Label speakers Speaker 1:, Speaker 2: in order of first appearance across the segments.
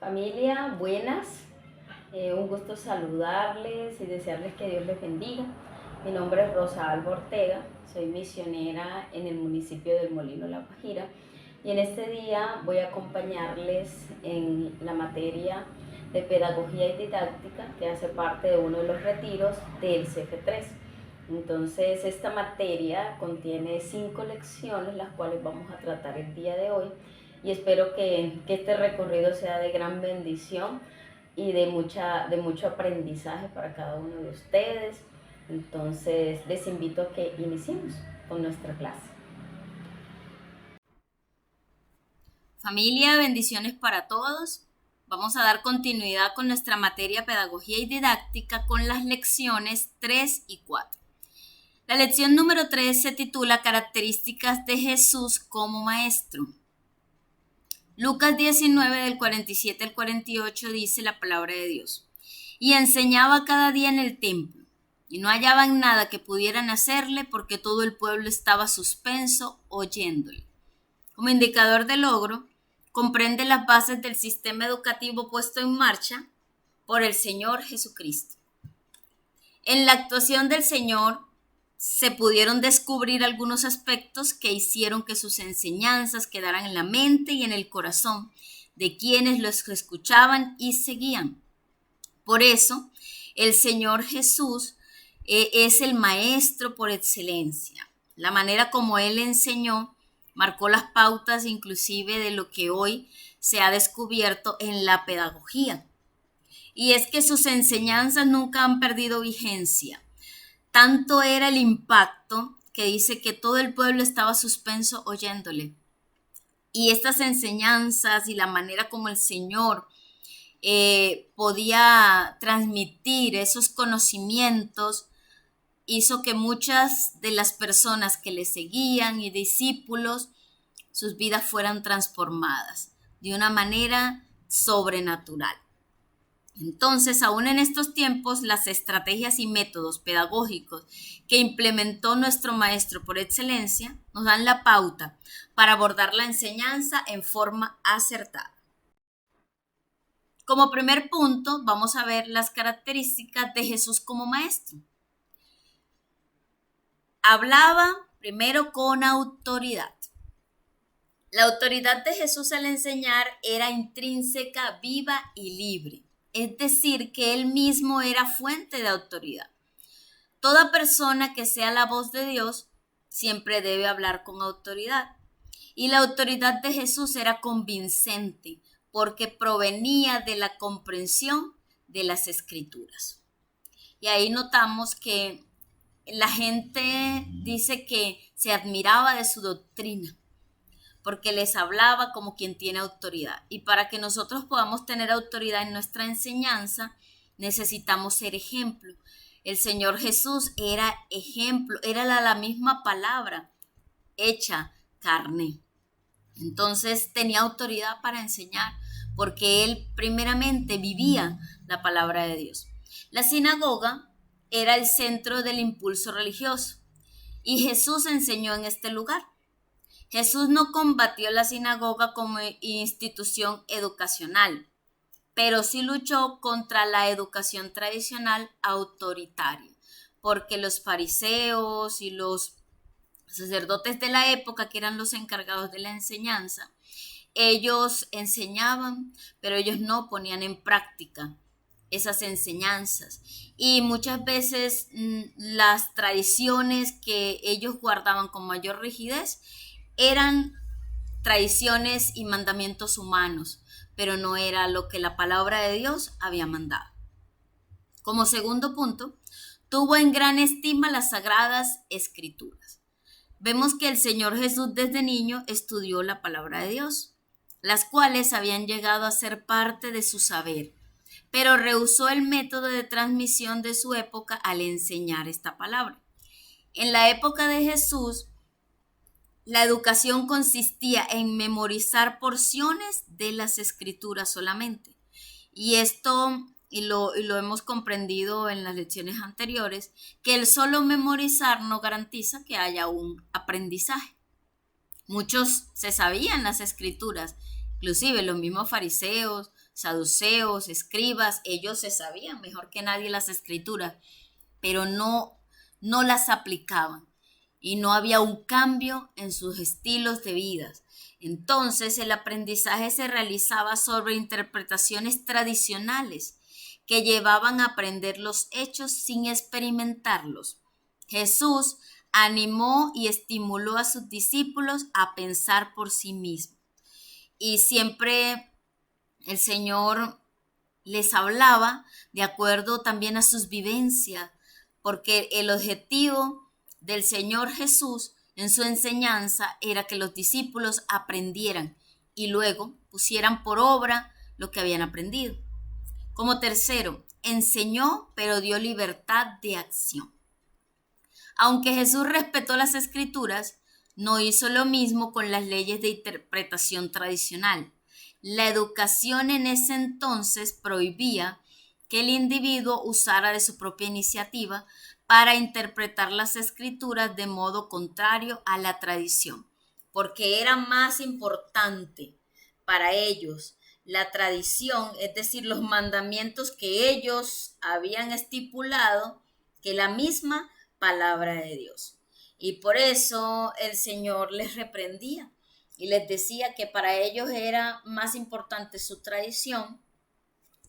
Speaker 1: Familia, buenas. Un gusto saludarles y desearles que Dios les bendiga. Mi nombre es Rosa Alba Ortega, soy misionera en el municipio del Molino La Guajira y en este día voy a acompañarles en la materia de pedagogía y didáctica que hace parte de uno de los retiros del CF3. Entonces esta materia contiene 5 lecciones, las cuales vamos a tratar el día de hoy y espero que este recorrido sea de gran bendición y de mucho aprendizaje para cada uno de ustedes. Entonces les invito a que iniciemos con nuestra clase.
Speaker 2: Familia, bendiciones para todos. Vamos a dar continuidad con nuestra materia pedagogía y didáctica con las lecciones 3 y 4. La lección número 3 se titula Características de Jesús como Maestro. Lucas 19 del 47 al 48 dice la palabra de Dios. Y enseñaba cada día en el templo, y no hallaban nada que pudieran hacerle porque todo el pueblo estaba suspenso oyéndole. Como indicador de logro, comprende las bases del sistema educativo puesto en marcha por el Señor Jesucristo. En la actuación del Señor se pudieron descubrir algunos aspectos que hicieron que sus enseñanzas quedaran en la mente y en el corazón de quienes los escuchaban y seguían. Por eso, el Señor Jesús es el maestro por excelencia. La manera como Él enseñó marcó las pautas inclusive de lo que hoy se ha descubierto en la pedagogía. Y es que sus enseñanzas nunca han perdido vigencia. Tanto era el impacto que dice que todo el pueblo estaba suspenso oyéndole. Y estas enseñanzas y la manera como el Señor podía transmitir esos conocimientos hizo que muchas de las personas que le seguían y discípulos, sus vidas fueran transformadas de una manera sobrenatural. Entonces, aún en estos tiempos, las estrategias y métodos pedagógicos que implementó nuestro maestro por excelencia nos dan la pauta para abordar la enseñanza en forma acertada. Como primer punto, vamos a ver las características de Jesús como maestro. Hablaba primero con autoridad. La autoridad de Jesús al enseñar era intrínseca, viva y libre. Es decir, que él mismo era fuente de autoridad. Toda persona que sea la voz de Dios siempre debe hablar con autoridad. Y la autoridad de Jesús era convincente porque provenía de la comprensión de las Escrituras. Y ahí notamos que la gente dice que se admiraba de su doctrina, porque les hablaba como quien tiene autoridad. Y para que nosotros podamos tener autoridad en nuestra enseñanza, necesitamos ser ejemplo. El Señor Jesús era ejemplo, era la misma palabra hecha carne. Entonces tenía autoridad para enseñar, porque él primeramente vivía la palabra de Dios. La sinagoga era el centro del impulso religioso y Jesús enseñó en este lugar. Jesús no combatió la sinagoga como institución educacional, pero sí luchó contra la educación tradicional autoritaria, porque los fariseos y los sacerdotes de la época, que eran los encargados de la enseñanza, ellos enseñaban, pero ellos no ponían en práctica esas enseñanzas. Y muchas veces las tradiciones que ellos guardaban con mayor rigidez eran tradiciones y mandamientos humanos, pero no era lo que la palabra de Dios había mandado. Como segundo punto, tuvo en gran estima las sagradas escrituras. Vemos que el Señor Jesús desde niño estudió la palabra de Dios, las cuales habían llegado a ser parte de su saber, pero rehusó el método de transmisión de su época al enseñar esta palabra. En la época de Jesús, la educación consistía en memorizar porciones de las escrituras solamente. Y esto, y lo hemos comprendido en las lecciones anteriores, que el solo memorizar no garantiza que haya un aprendizaje. Muchos se sabían las escrituras, inclusive los mismos fariseos, saduceos, escribas, ellos se sabían mejor que nadie las escrituras, pero no las aplicaban y no había un cambio en sus estilos de vida. Entonces el aprendizaje se realizaba sobre interpretaciones tradicionales que llevaban a aprender los hechos sin experimentarlos. Jesús animó y estimuló a sus discípulos a pensar por sí mismos. Y siempre el Señor les hablaba de acuerdo también a sus vivencias, porque el objetivo del Señor Jesús en su enseñanza era que los discípulos aprendieran y luego pusieran por obra lo que habían aprendido. Como tercero, enseñó pero dio libertad de acción. Aunque Jesús respetó las escrituras, no hizo lo mismo con las leyes de interpretación tradicional. La educación en ese entonces prohibía que el individuo usara de su propia iniciativa para interpretar las escrituras de modo contrario a la tradición, porque era más importante para ellos la tradición, es decir, los mandamientos que ellos habían estipulado, que la misma palabra de Dios. Y por eso el Señor les reprendía y les decía que para ellos era más importante su tradición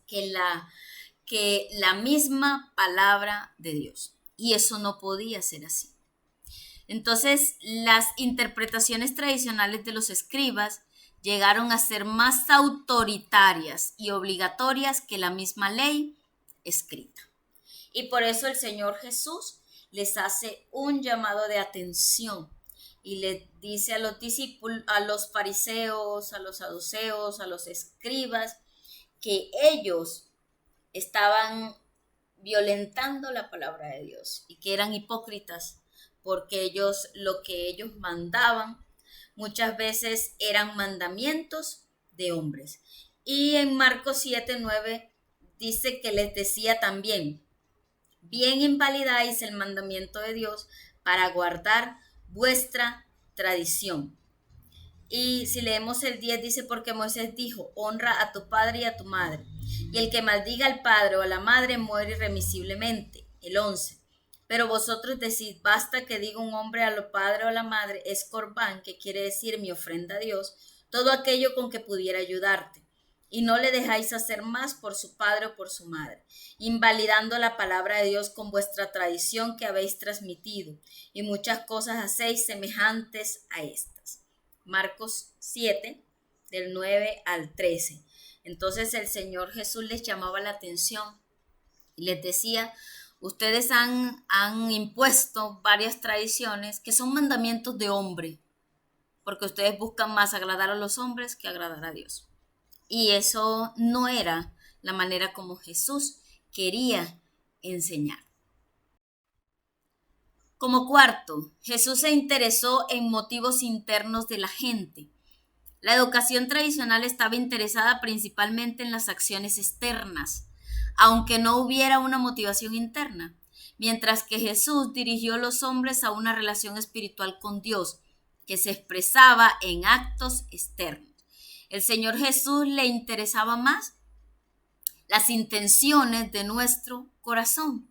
Speaker 2: que la misma palabra de Dios. Y eso no podía ser así. Entonces, las interpretaciones tradicionales de los escribas llegaron a ser más autoritarias y obligatorias que la misma ley escrita. Y por eso el Señor Jesús les hace un llamado de atención y les dice a los discípulos, a los fariseos, a los saduceos, a los escribas, que ellos estaban violentando la palabra de Dios y que eran hipócritas porque ellos, lo que ellos mandaban muchas veces eran mandamientos de hombres. Y en Marcos 7:9 dice que les decía también: bien invalidáis el mandamiento de Dios para guardar vuestra tradición. Y si leemos el 10 dice: porque Moisés dijo: honra a tu padre y a tu madre, y el que maldiga al padre o a la madre muere irremisiblemente. El 11: pero vosotros decís: basta que diga un hombre a lo padre o a la madre, es corbán, que quiere decir mi ofrenda a Dios, todo aquello con que pudiera ayudarte. Y no le dejáis hacer más por su padre o por su madre, invalidando la palabra de Dios con vuestra tradición que habéis transmitido, y muchas cosas hacéis semejantes a estas. Marcos 7, del 9 al 13. Entonces el Señor Jesús les llamaba la atención y les decía: ustedes han impuesto varias tradiciones que son mandamientos de hombre, porque ustedes buscan más agradar a los hombres que agradar a Dios. Y eso no era la manera como Jesús quería enseñar. Como cuarto, Jesús se interesó en motivos internos de la gente. La educación tradicional estaba interesada principalmente en las acciones externas, aunque no hubiera una motivación interna, mientras que Jesús dirigió a los hombres a una relación espiritual con Dios que se expresaba en actos externos. El Señor Jesús le interesaba más las intenciones de nuestro corazón.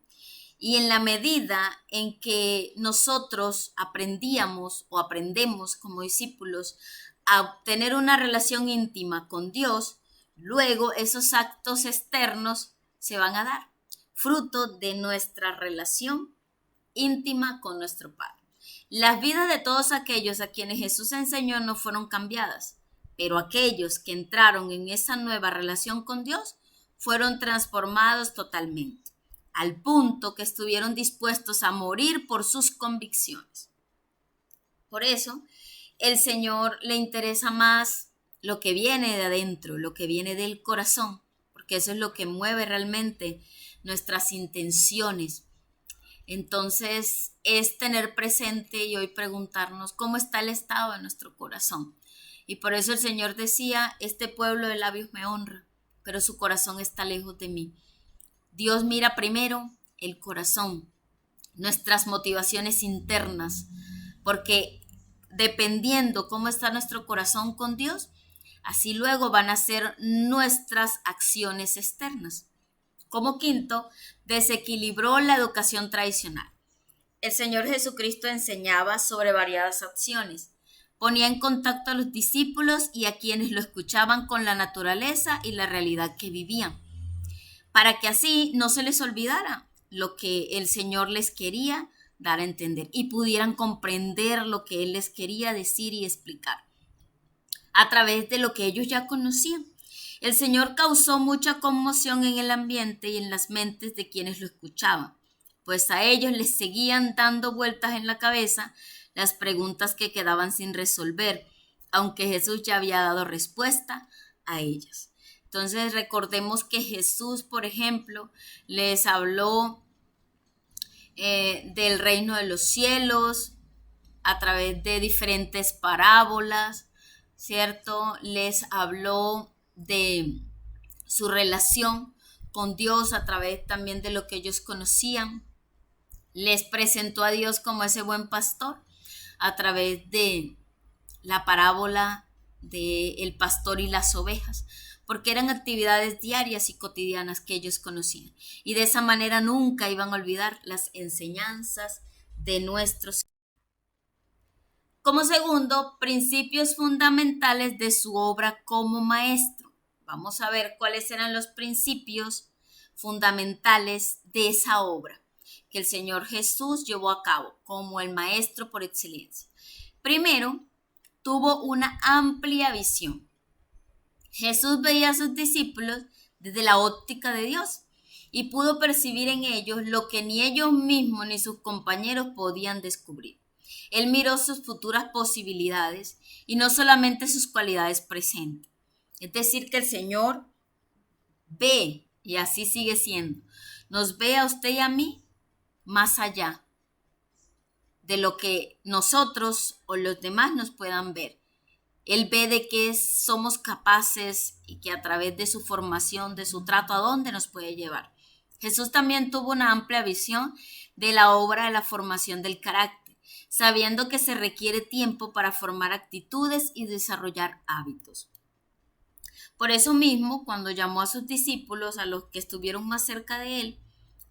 Speaker 2: Y en la medida en que nosotros aprendíamos o aprendemos como discípulos a tener una relación íntima con Dios, luego esos actos externos se van a dar, fruto de nuestra relación íntima con nuestro Padre. Las vidas de todos aquellos a quienes Jesús enseñó no fueron cambiadas, pero aquellos que entraron en esa nueva relación con Dios fueron transformados totalmente, al punto que estuvieron dispuestos a morir por sus convicciones. Por eso, el Señor le interesa más lo que viene de adentro, lo que viene del corazón, porque eso es lo que mueve realmente nuestras intenciones. Entonces, es tener presente y hoy preguntarnos cómo está el estado de nuestro corazón. Y por eso el Señor decía: este pueblo de labios me honra, pero su corazón está lejos de mí. Dios mira primero el corazón, nuestras motivaciones internas, porque dependiendo cómo está nuestro corazón con Dios, Así luego van a ser nuestras acciones externas. Como quinto, desequilibró la educación tradicional. El Señor Jesucristo enseñaba sobre variadas acciones. Ponía en contacto a los discípulos y a quienes lo escuchaban con la naturaleza y la realidad que vivían, para que así no se les olvidara lo que el Señor les quería dar a entender y pudieran comprender lo que Él les quería decir y explicar a través de lo que ellos ya conocían. El Señor causó mucha conmoción en el ambiente y en las mentes de quienes lo escuchaban, pues a ellos les seguían dando vueltas en la cabeza las preguntas que quedaban sin resolver, aunque Jesús ya había dado respuesta a ellas. Entonces recordemos que Jesús, por ejemplo, les habló del reino de los cielos a través de diferentes parábolas, ¿cierto? Les habló de su relación con Dios a través también de lo que ellos conocían. Les presentó a Dios como ese buen pastor a través de la parábola del pastor y las ovejas, porque eran actividades diarias y cotidianas que ellos conocían. Y de esa manera nunca iban a olvidar las enseñanzas de nuestros. Como segundo, principios fundamentales de su obra como maestro. Vamos a ver cuáles eran los principios fundamentales de esa obra que el Señor Jesús llevó a cabo como el maestro por excelencia. Primero, tuvo una amplia visión. Jesús veía a sus discípulos desde la óptica de Dios y pudo percibir en ellos lo que ni ellos mismos ni sus compañeros podían descubrir. Él miró sus futuras posibilidades y no solamente sus cualidades presentes. Es decir, que el Señor ve, y así sigue siendo, nos ve a usted y a mí más allá de lo que nosotros o los demás nos puedan ver. Él ve de qué somos capaces y que a través de su formación, de su trato, a dónde nos puede llevar. Jesús también tuvo una amplia visión de la obra de la formación del carácter, sabiendo que se requiere tiempo para formar actitudes y desarrollar hábitos. Por eso mismo, cuando llamó a sus discípulos, a los que estuvieron más cerca de él,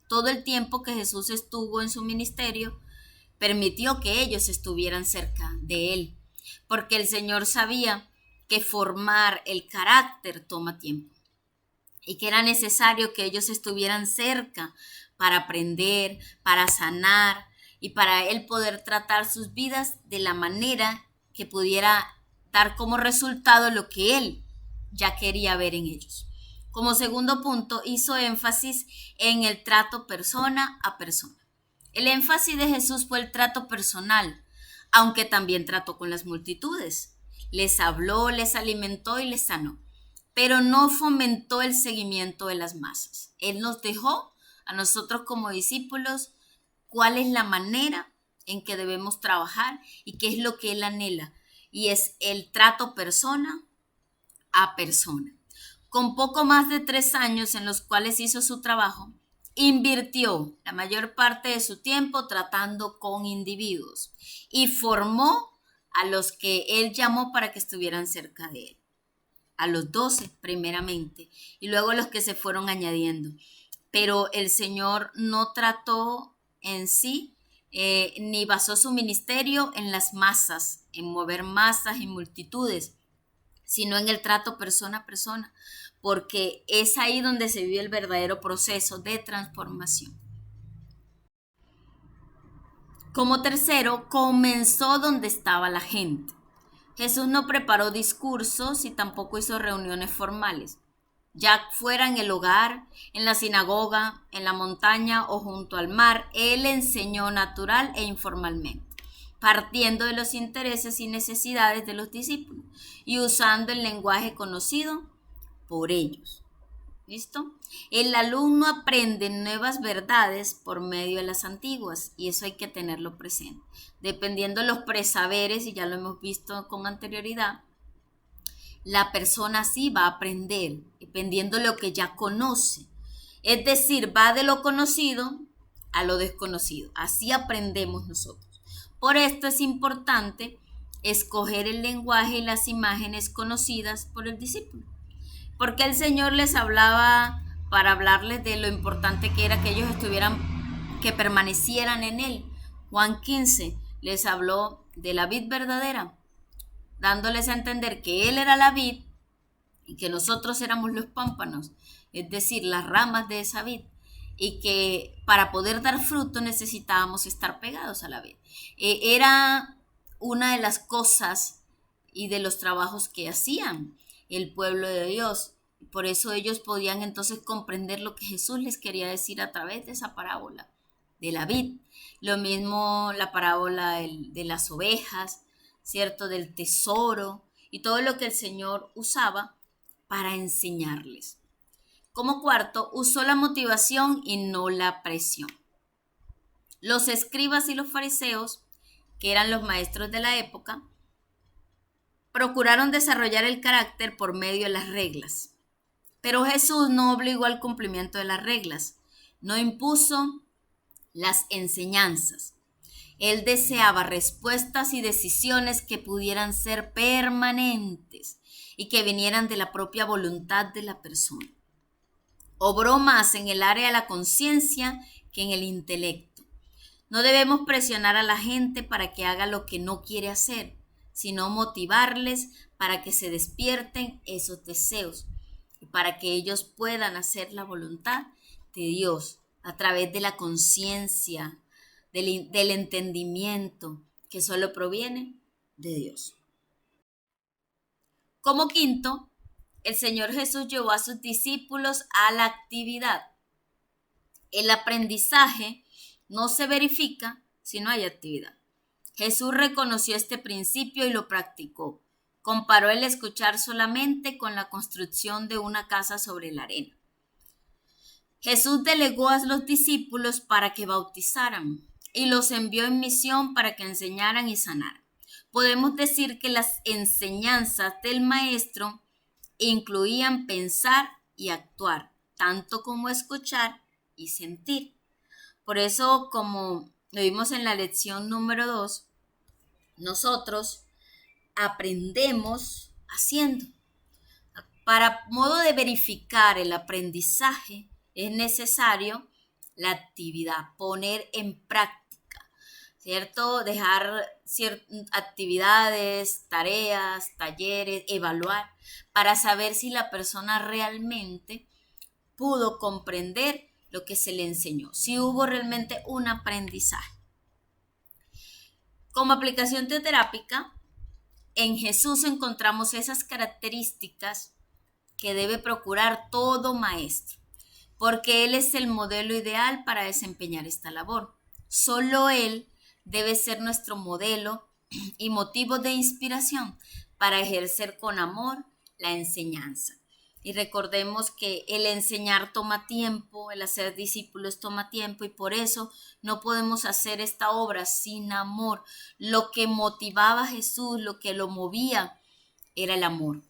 Speaker 2: todo el tiempo que Jesús estuvo en su ministerio, permitió que ellos estuvieran cerca de él, porque el Señor sabía que formar el carácter toma tiempo y que era necesario que ellos estuvieran cerca para aprender, para sanar y para él poder tratar sus vidas de la manera que pudiera dar como resultado lo que él ya quería ver en ellos. Como segundo punto, hizo énfasis en el trato persona a persona. El énfasis de Jesús fue el trato personal, aunque también trató con las multitudes. Les habló, les alimentó y les sanó, pero no fomentó el seguimiento de las masas. Él nos dejó a nosotros como discípulos cuál es la manera en que debemos trabajar y qué es lo que él anhela, y es el trato persona a persona. Con poco más de 3 años en los cuales hizo su trabajo, invirtió la mayor parte de su tiempo tratando con individuos y formó a los que él llamó para que estuvieran cerca de él. A los 12 primeramente y luego los que se fueron añadiendo. Pero el Señor no trató en sí ni basó su ministerio en las masas, en mover masas y multitudes, sino en el trato persona a persona, porque es ahí donde se vive el verdadero proceso de transformación. Como tercero, comenzó donde estaba la gente. Jesús no preparó discursos y tampoco hizo reuniones formales, ya fuera en el hogar, en la sinagoga, en la montaña o junto al mar. Él enseñó natural e informalmente, partiendo de los intereses y necesidades de los discípulos y usando el lenguaje conocido por ellos. ¿Listo? El alumno aprende nuevas verdades por medio de las antiguas, y eso hay que tenerlo presente. Dependiendo de los presaberes, y ya lo hemos visto con anterioridad, la persona sí va a aprender dependiendo de lo que ya conoce. Es decir, va de lo conocido a lo desconocido. Así aprendemos nosotros. Por esto es importante escoger el lenguaje y las imágenes conocidas por el discípulo. Porque el Señor les hablaba para hablarles de lo importante que era que ellos que permanecieran en Él. Juan 15 les habló de la vid verdadera, dándoles a entender que Él era la vid y que nosotros éramos los pámpanos, es decir, las ramas de esa vid, y que para poder dar fruto necesitábamos estar pegados a la vid. Era una de las cosas y de los trabajos que hacían el pueblo de Dios. Por eso ellos podían entonces comprender lo que Jesús les quería decir a través de esa parábola de la vid. Lo mismo la parábola de las ovejas, ¿cierto? Del tesoro y todo lo que el Señor usaba para enseñarles. Como cuarto, usó la motivación y no la presión. Los escribas y los fariseos, que eran los maestros de la época, procuraron desarrollar el carácter por medio de las reglas. Pero Jesús no obligó al cumplimiento de las reglas, no impuso las enseñanzas. Él deseaba respuestas y decisiones que pudieran ser permanentes y que vinieran de la propia voluntad de la persona. Obró más en el área de la conciencia que en el intelecto. No debemos presionar a la gente para que haga lo que no quiere hacer, sino motivarles para que se despierten esos deseos y para que ellos puedan hacer la voluntad de Dios a través de la conciencia, del entendimiento que solo proviene de Dios. Como quinto, el Señor Jesús llevó a sus discípulos a la actividad. El aprendizaje no se verifica si no hay actividad. Jesús reconoció este principio y lo practicó. Comparó el escuchar solamente con la construcción de una casa sobre la arena. Jesús delegó a los discípulos para que bautizaran y los envió en misión para que enseñaran y sanaran. Podemos decir que las enseñanzas del Maestro incluían pensar y actuar, tanto como escuchar y sentir. Por eso, como lo vimos en la lección número 2, nosotros aprendemos haciendo. Para modo de verificar el aprendizaje es necesario la actividad, poner en práctica, ¿cierto? Dejar actividades, tareas, talleres, evaluar para saber si la persona realmente pudo comprender lo que se le enseñó, si hubo realmente un aprendizaje. Como aplicación teoterápica, en Jesús encontramos esas características que debe procurar todo maestro, porque Él es el modelo ideal para desempeñar esta labor. Solo Él debe ser nuestro modelo y motivo de inspiración para ejercer con amor la enseñanza. Y recordemos que el enseñar toma tiempo, el hacer discípulos toma tiempo y por eso no podemos hacer esta obra sin amor. Lo que motivaba a Jesús, lo que lo movía, era el amor.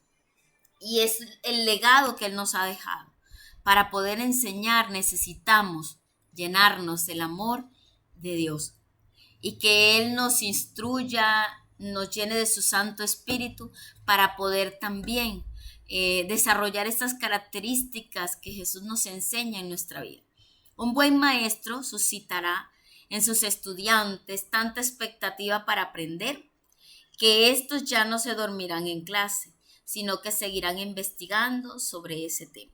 Speaker 2: Y es el legado que Él nos ha dejado. Para poder enseñar necesitamos llenarnos del amor de Dios y que Él nos instruya, nos llene de su Santo Espíritu para poder también desarrollar estas características que Jesús nos enseña en nuestra vida. Un buen maestro suscitará en sus estudiantes tanta expectativa para aprender que estos ya no se dormirán en clase, sino que seguirán investigando sobre ese tema.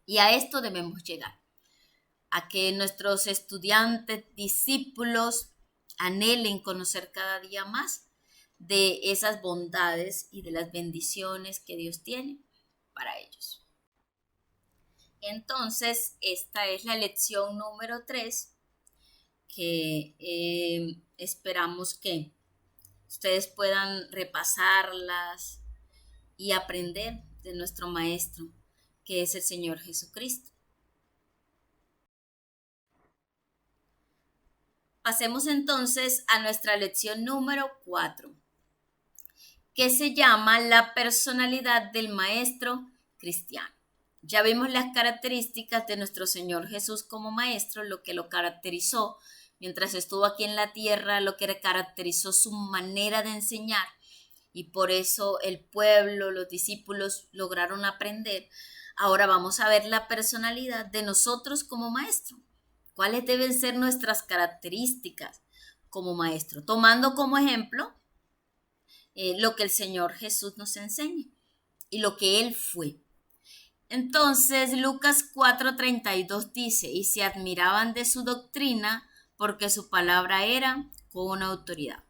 Speaker 2: Y a esto debemos llegar, a que nuestros estudiantes, discípulos, anhelen conocer cada día más de esas bondades y de las bendiciones que Dios tiene para ellos. Entonces, esta es la lección número 3 que esperamos que ustedes puedan repasarlas y aprender de nuestro Maestro, que es el Señor Jesucristo. Pasemos entonces a nuestra lección número 4, que se llama la personalidad del Maestro cristiano. Ya vimos las características de nuestro Señor Jesús como Maestro, lo que lo caracterizó mientras estuvo aquí en la tierra, lo que caracterizó su manera de enseñar, y por eso el pueblo, los discípulos lograron aprender. Ahora vamos a ver la personalidad de nosotros como maestro. ¿Cuáles deben ser nuestras características como maestro? Tomando como ejemplo lo que el Señor Jesús nos enseña y lo que Él fue. Entonces Lucas 4:32 dice, y se admiraban de su doctrina porque su palabra era con autoridad.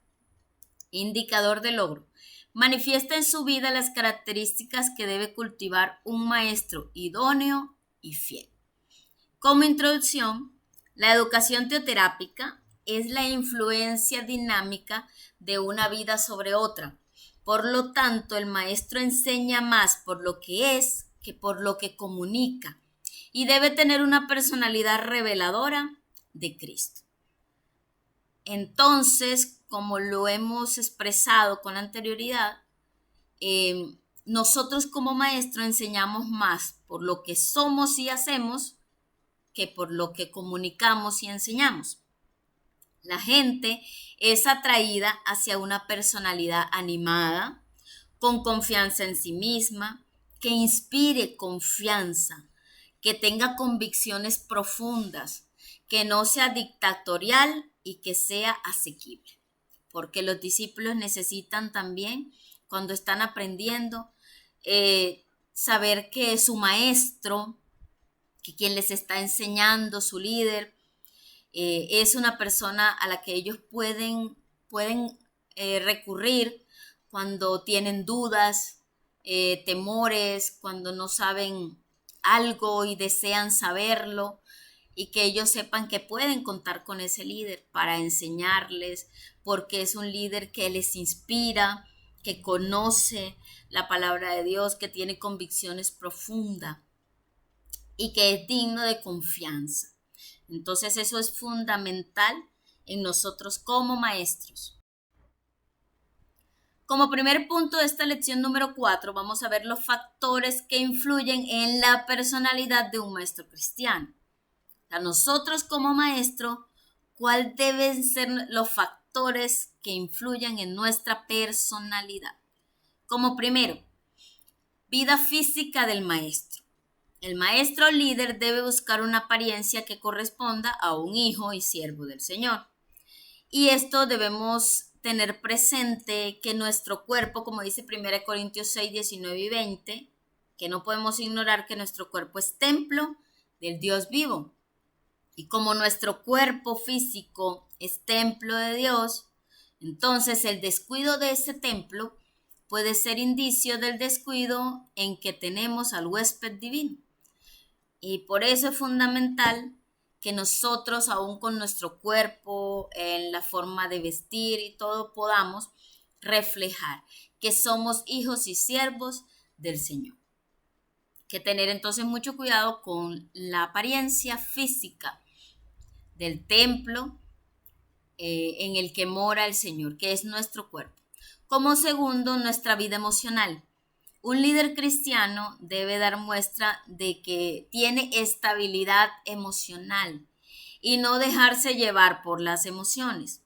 Speaker 2: Indicador de logro. Manifiesta en su vida las características que debe cultivar un maestro idóneo y fiel. Como introducción, la educación teoterápica es la influencia dinámica de una vida sobre otra. Por lo tanto, el maestro enseña más por lo que es que por lo que comunica y debe tener una personalidad reveladora de Cristo. Entonces, como lo hemos expresado con anterioridad, nosotros como maestro enseñamos más por lo que somos y hacemos que por lo que comunicamos y enseñamos. La gente es atraída hacia una personalidad animada, con confianza en sí misma, que inspire confianza, que tenga convicciones profundas, que no sea dictatorial y que sea asequible. Porque los discípulos necesitan también, cuando están aprendiendo, saber que su maestro, que quien les está enseñando, su líder, es una persona a la que ellos pueden recurrir cuando tienen dudas, temores, cuando no saben algo y desean saberlo, y que ellos sepan que pueden contar con ese líder para enseñarles, porque es un líder que les inspira, que conoce la palabra de Dios, que tiene convicciones profundas y que es digno de confianza. Entonces eso es fundamental en nosotros como maestros. Como primer punto de esta lección número 4, vamos a ver los factores que influyen en la personalidad de un maestro cristiano. O sea, nosotros como maestro, ¿cuáles deben ser los factores que influyen en nuestra personalidad? Como primero, vida física del maestro. El maestro líder debe buscar una apariencia que corresponda a un hijo y siervo del Señor. Y esto debemos tener presente que nuestro cuerpo, como dice 1 Corintios 6, 19 y 20, que no podemos ignorar que nuestro cuerpo es templo del Dios vivo. Y como nuestro cuerpo físico es templo de Dios, entonces el descuido de ese templo puede ser indicio del descuido en que tenemos al huésped divino. Y por eso es fundamental que nosotros, aún con nuestro cuerpo, en la forma de vestir y todo, podamos reflejar que somos hijos y siervos del Señor. Que tener entonces mucho cuidado con la apariencia física del templo en el que mora el Señor, que es nuestro cuerpo. Como segundo, nuestra vida emocional. Un líder cristiano debe dar muestra de que tiene estabilidad emocional y no dejarse llevar por las emociones.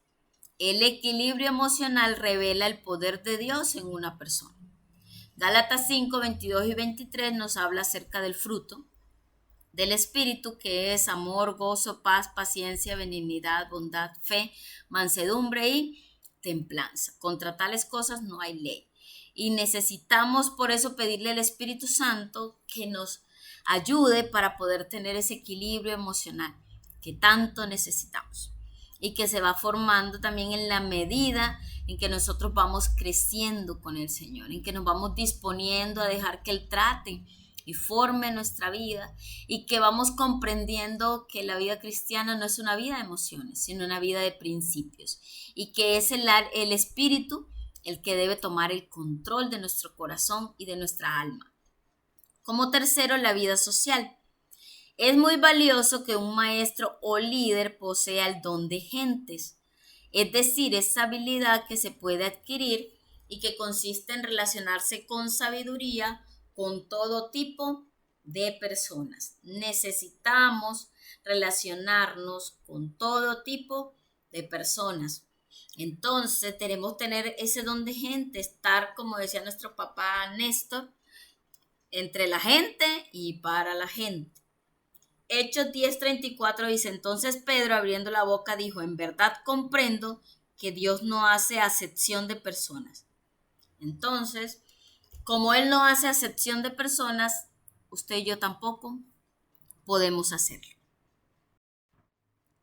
Speaker 2: El equilibrio emocional revela el poder de Dios en una persona. Gálatas 5, 22 y 23 nos habla acerca del fruto del Espíritu, que es amor, gozo, paz, paciencia, benignidad, bondad, fe, mansedumbre y templanza. Contra tales cosas no hay ley. Y necesitamos por eso pedirle al Espíritu Santo que nos ayude para poder tener ese equilibrio emocional que tanto necesitamos y que se va formando también en la medida en que nosotros vamos creciendo con el Señor, en que nos vamos disponiendo a dejar que Él trate y forme nuestra vida, y que vamos comprendiendo que la vida cristiana no es una vida de emociones, sino una vida de principios, y que es el Espíritu el que debe tomar el control de nuestro corazón y de nuestra alma. Como tercero, la vida social. Es muy valioso que un maestro o líder posea el don de gentes, es decir, esa habilidad que se puede adquirir y que consiste en relacionarse con sabiduría con todo tipo de personas. Necesitamos relacionarnos con todo tipo de personas. Entonces tenemos que tener ese don de gente, estar, como decía nuestro papá Néstor, entre la gente y para la gente. Hechos 10:34 dice, entonces Pedro abriendo la boca dijo, en verdad comprendo que Dios no hace acepción de personas. Entonces, como Él no hace acepción de personas, usted y yo tampoco podemos hacerlo.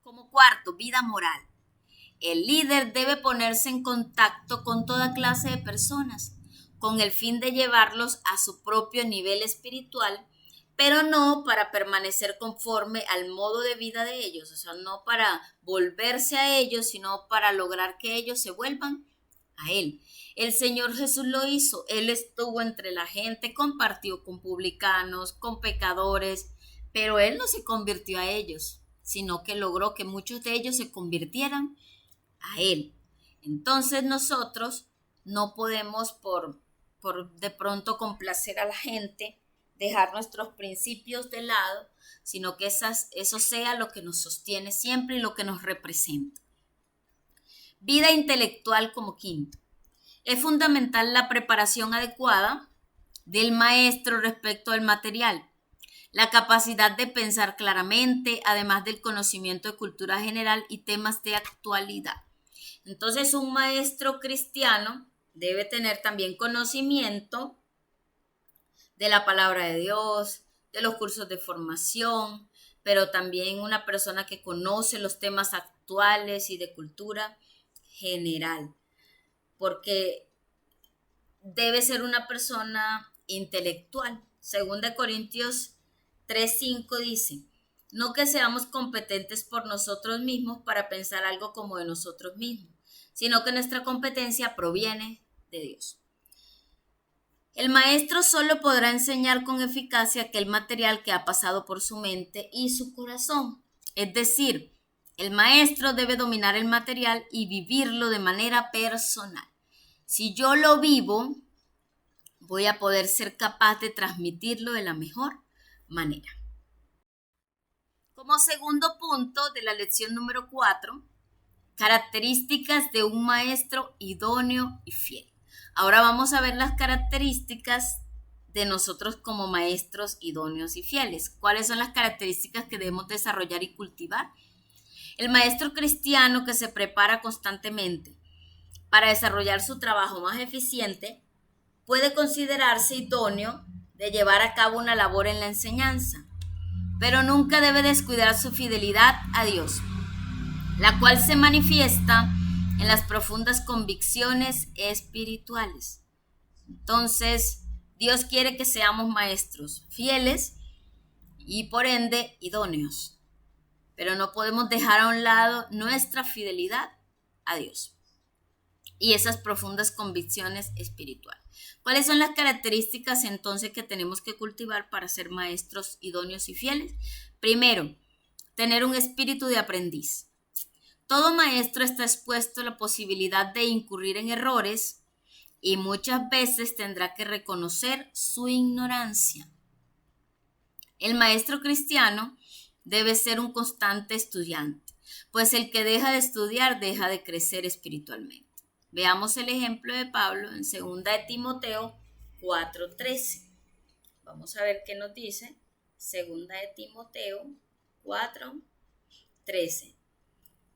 Speaker 2: Como cuarto, vida moral. El líder debe ponerse en contacto con toda clase de personas, con el fin de llevarlos a su propio nivel espiritual, pero no para permanecer conforme al modo de vida de ellos, o sea, no para volverse a ellos, sino para lograr que ellos se vuelvan a Él. El Señor Jesús lo hizo, Él estuvo entre la gente, compartió con publicanos, con pecadores, pero Él no se convirtió a ellos, sino que logró que muchos de ellos se convirtieran a Él. Entonces nosotros no podemos por de pronto complacer a la gente, dejar nuestros principios de lado, sino que eso sea lo que nos sostiene siempre y lo que nos representa. Vida intelectual como quinto. Es fundamental la preparación adecuada del maestro respecto al material, la capacidad de pensar claramente, además del conocimiento de cultura general y temas de actualidad. Entonces, un maestro cristiano debe tener también conocimiento de la palabra de Dios, de los cursos de formación, pero también una persona que conoce los temas actuales y de cultura general, porque debe ser una persona intelectual. Según de Corintios 3:5 dice, no que seamos competentes por nosotros mismos para pensar algo como de nosotros mismos, sino que nuestra competencia proviene de Dios. El maestro solo podrá enseñar con eficacia aquel material que ha pasado por su mente y su corazón. Es decir, el maestro debe dominar el material y vivirlo de manera personal. Si yo lo vivo, voy a poder ser capaz de transmitirlo de la mejor manera. Como segundo punto de la lección número 4, características de un maestro idóneo y fiel. Ahora vamos a ver las características de nosotros como maestros idóneos y fieles. ¿Cuáles son las características que debemos desarrollar y cultivar? El maestro cristiano que se prepara constantemente para desarrollar su trabajo más eficiente puede considerarse idóneo de llevar a cabo una labor en la enseñanza, pero nunca debe descuidar su fidelidad a Dios, la cual se manifiesta en las profundas convicciones espirituales. Entonces, Dios quiere que seamos maestros fieles y por ende idóneos, pero no podemos dejar a un lado nuestra fidelidad a Dios y esas profundas convicciones espirituales. ¿Cuáles son las características entonces que tenemos que cultivar para ser maestros idóneos y fieles? Primero, tener un espíritu de aprendiz. Todo maestro está expuesto a la posibilidad de incurrir en errores y muchas veces tendrá que reconocer su ignorancia. El maestro cristiano debe ser un constante estudiante, pues el que deja de estudiar deja de crecer espiritualmente. Veamos el ejemplo de Pablo en 2 de Timoteo 4:13. Vamos a ver qué nos dice 2 de Timoteo 4:13.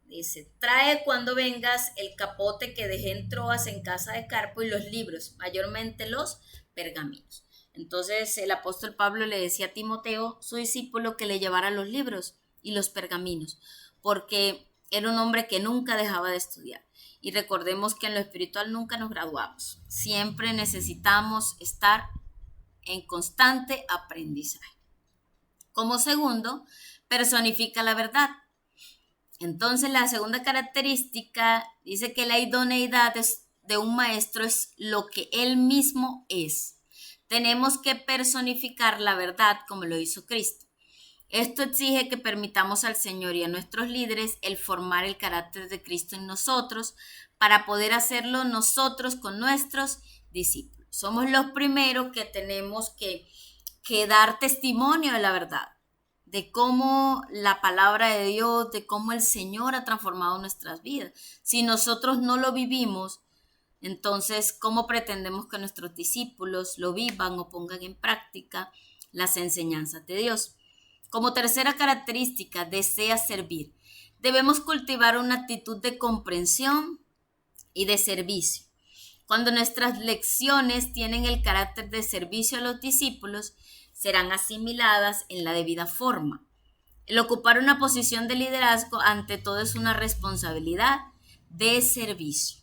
Speaker 2: Dice, trae cuando vengas el capote que dejé en Troas en casa de Carpo y los libros, mayormente los pergaminos. Entonces el apóstol Pablo le decía a Timoteo, su discípulo, que le llevara los libros y los pergaminos, porque era un hombre que nunca dejaba de estudiar. Y recordemos que en lo espiritual nunca nos graduamos. Siempre necesitamos estar en constante aprendizaje. Como segundo, personifica la verdad. Entonces, la segunda característica dice que la idoneidad de un maestro es lo que él mismo es. Tenemos que personificar la verdad como lo hizo Cristo. Esto exige que permitamos al Señor y a nuestros líderes el formar el carácter de Cristo en nosotros para poder hacerlo nosotros con nuestros discípulos. Somos los primeros que tenemos que que dar testimonio de la verdad, de cómo la palabra de Dios, de cómo el Señor ha transformado nuestras vidas. Si nosotros no lo vivimos, entonces, ¿cómo pretendemos que nuestros discípulos lo vivan o pongan en práctica las enseñanzas de Dios? Como tercera característica, desea servir. Debemos cultivar una actitud de comprensión y de servicio. Cuando nuestras lecciones tienen el carácter de servicio a los discípulos, serán asimiladas en la debida forma. El ocupar una posición de liderazgo ante todo es una responsabilidad de servicio.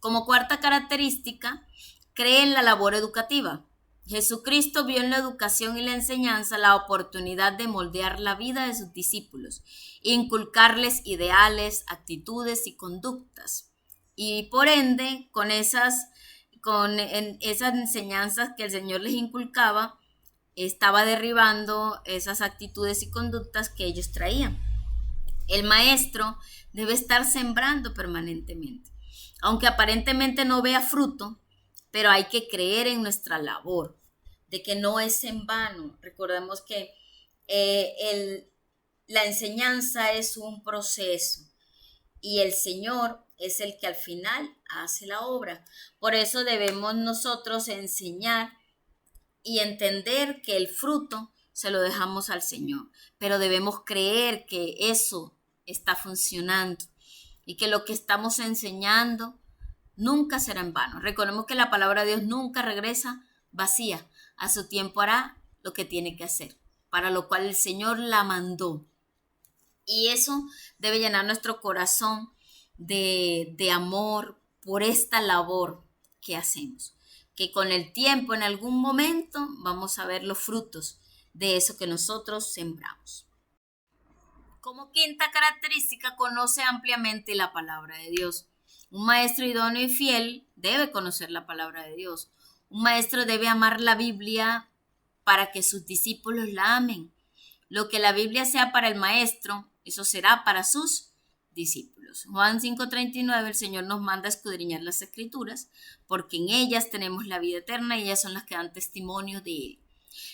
Speaker 2: Como cuarta característica, cree en la labor educativa. Jesucristo vio en la educación y la enseñanza la oportunidad de moldear la vida de sus discípulos, inculcarles ideales, actitudes y conductas. Y por ende, con esas enseñanzas que el Señor les inculcaba, estaba derribando esas actitudes y conductas que ellos traían. El maestro debe estar sembrando permanentemente. Aunque aparentemente no vea fruto, pero hay que creer en nuestra labor, de que no es en vano. Recordemos que la enseñanza es un proceso y el Señor es el que al final hace la obra. Por eso debemos nosotros enseñar y entender que el fruto se lo dejamos al Señor, pero debemos creer que eso está funcionando y que lo que estamos enseñando nunca será en vano. Recordemos que la palabra de Dios nunca regresa vacía. A su tiempo hará lo que tiene que hacer, para lo cual el Señor la mandó. Y eso debe llenar nuestro corazón de amor por esta labor que hacemos. Que con el tiempo, en algún momento, vamos a ver los frutos de eso que nosotros sembramos. Como quinta característica, conoce ampliamente la palabra de Dios. Un maestro idóneo y fiel debe conocer la palabra de Dios. Un maestro debe amar la Biblia para que sus discípulos la amen. Lo que la Biblia sea para el maestro, eso será para sus discípulos. Juan 5:39, el Señor nos manda a escudriñar las Escrituras, porque en ellas tenemos la vida eterna y ellas son las que dan testimonio de Él.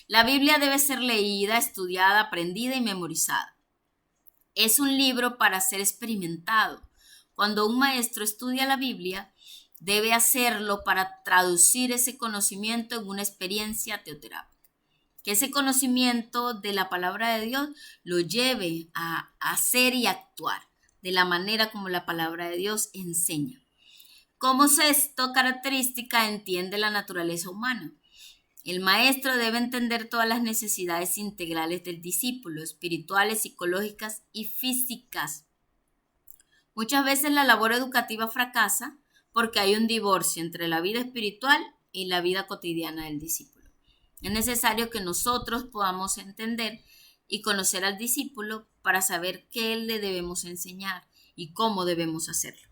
Speaker 2: La Biblia debe ser leída, estudiada, aprendida y memorizada. Es un libro para ser experimentado. Cuando un maestro estudia la Biblia, debe hacerlo para traducir ese conocimiento en una experiencia teoterápica. Que ese conocimiento de la palabra de Dios lo lleve a hacer y actuar de la manera como la palabra de Dios enseña. Como sexta característica, entiende la naturaleza humana. El maestro debe entender todas las necesidades integrales del discípulo, espirituales, psicológicas y físicas. Muchas veces la labor educativa fracasa porque hay un divorcio entre la vida espiritual y la vida cotidiana del discípulo. Es necesario que nosotros podamos entender y conocer al discípulo para saber qué le debemos enseñar y cómo debemos hacerlo.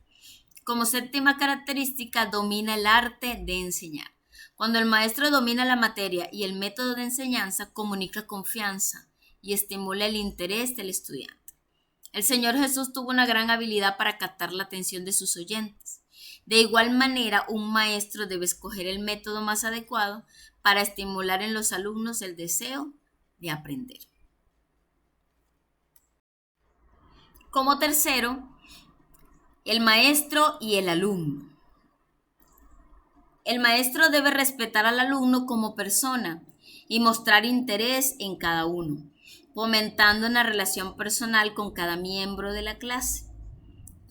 Speaker 2: Como séptima característica, domina el arte de enseñar. Cuando el maestro domina la materia y el método de enseñanza, comunica confianza y estimula el interés del estudiante. El Señor Jesús tuvo una gran habilidad para captar la atención de sus oyentes. De igual manera, un maestro debe escoger el método más adecuado para estimular en los alumnos el deseo de aprender. Como tercero, el maestro y el alumno. El maestro debe respetar al alumno como persona y mostrar interés en cada uno, fomentando una relación personal con cada miembro de la clase.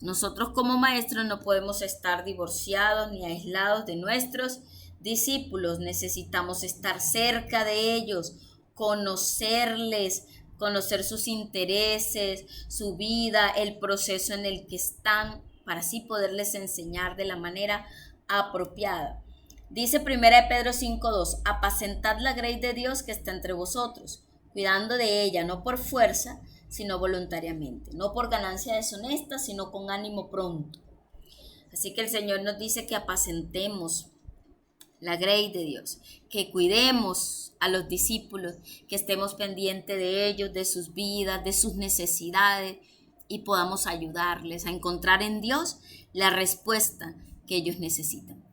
Speaker 2: Nosotros como maestros no podemos estar divorciados ni aislados de nuestros discípulos. Necesitamos estar cerca de ellos, conocerles, conocer sus intereses, su vida, el proceso en el que están, para así poderles enseñar de la manera apropiada. Dice 1 Pedro 5:2, apacentad la grey de Dios que está entre vosotros, cuidando de ella, no por fuerza, sino voluntariamente, no por ganancia deshonesta, sino con ánimo pronto. Así que el Señor nos dice que apacentemos la grey de Dios, que cuidemos a los discípulos, que estemos pendientes de ellos, de sus vidas, de sus necesidades y podamos ayudarles a encontrar en Dios la respuesta que ellos necesitan.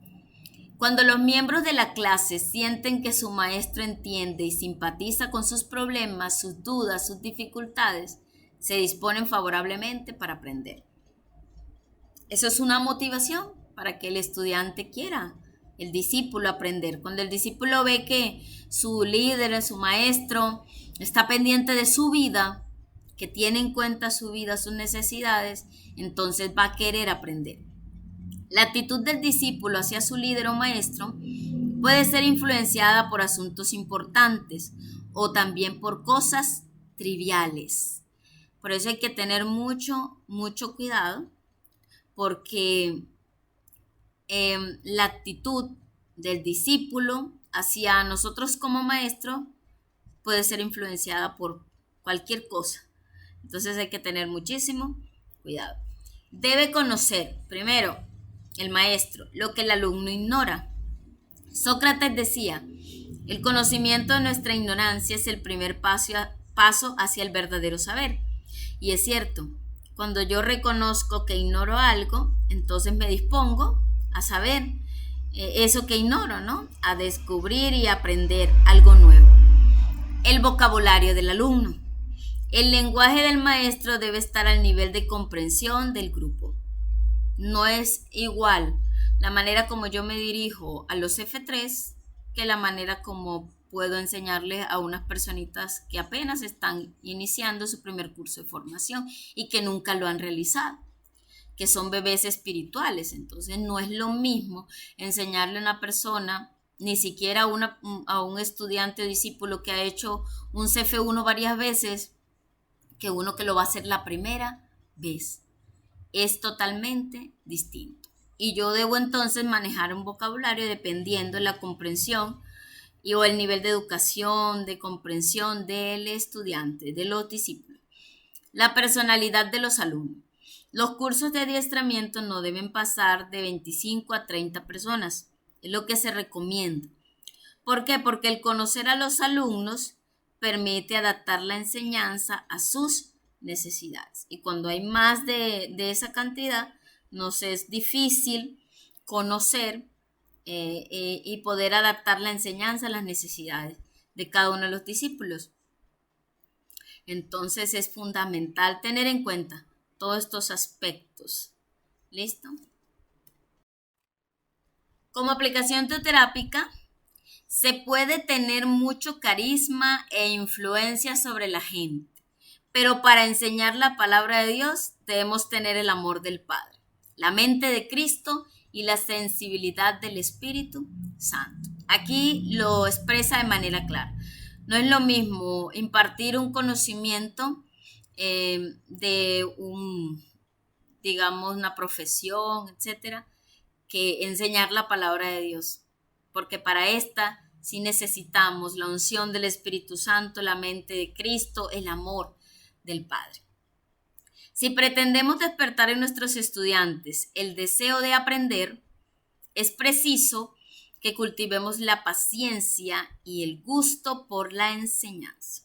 Speaker 2: Cuando los miembros de la clase sienten que su maestro entiende y simpatiza con sus problemas, sus dudas, sus dificultades, se disponen favorablemente para aprender. Eso es una motivación para que el estudiante quiera, el discípulo, aprender. Cuando el discípulo ve que su líder, su maestro, está pendiente de su vida, que tiene en cuenta su vida, sus necesidades, entonces va a querer aprender. La actitud del discípulo hacia su líder o maestro puede ser influenciada por asuntos importantes o también por cosas triviales. Por eso hay que tener mucho cuidado, porque la actitud del discípulo hacia nosotros como maestro puede ser influenciada por cualquier cosa. Entonces hay que tener muchísimo cuidado. Debe conocer, primero, el maestro, lo que el alumno ignora. Sócrates decía, el conocimiento de nuestra ignorancia es el primer paso hacia el verdadero saber. Y es cierto, cuando yo reconozco que ignoro algo, entonces me dispongo a saber eso que ignoro, ¿no? A descubrir y aprender algo nuevo. El vocabulario del alumno. El lenguaje del maestro debe estar al nivel de comprensión del grupo. No es igual la manera como yo me dirijo a los F3 que la manera como puedo enseñarles a unas personitas que apenas están iniciando su primer curso de formación y que nunca lo han realizado, que son bebés espirituales. Entonces no es lo mismo enseñarle a una persona, ni siquiera a un estudiante o discípulo que ha hecho un CF1 varias veces, que uno que lo va a hacer la primera vez. Es totalmente distinto. Y yo debo entonces manejar un vocabulario dependiendo de la comprensión o el nivel de educación, de comprensión del estudiante, de los discípulos. La personalidad de los alumnos. Los cursos de adiestramiento no deben pasar de 25 a 30 personas. Es lo que se recomienda. ¿Por qué? Porque el conocer a los alumnos permite adaptar la enseñanza a sus necesidades. Y cuando hay más de esa cantidad, nos es difícil conocer y poder adaptar la enseñanza a las necesidades de cada uno de los discípulos. Entonces es fundamental tener en cuenta todos estos aspectos. ¿Listo? Como aplicación teoterápica, se puede tener mucho carisma e influencia sobre la gente, pero para enseñar la palabra de Dios debemos tener el amor del Padre, la mente de Cristo y la sensibilidad del Espíritu Santo. Aquí lo expresa de manera clara. No es lo mismo impartir un conocimiento digamos, una profesión, etcétera, que enseñar la palabra de Dios, porque para esta sí necesitamos la unción del Espíritu Santo, la mente de Cristo, el amor del Padre. Si pretendemos despertar en nuestros estudiantes el deseo de aprender, es preciso que cultivemos la paciencia y el gusto por la enseñanza.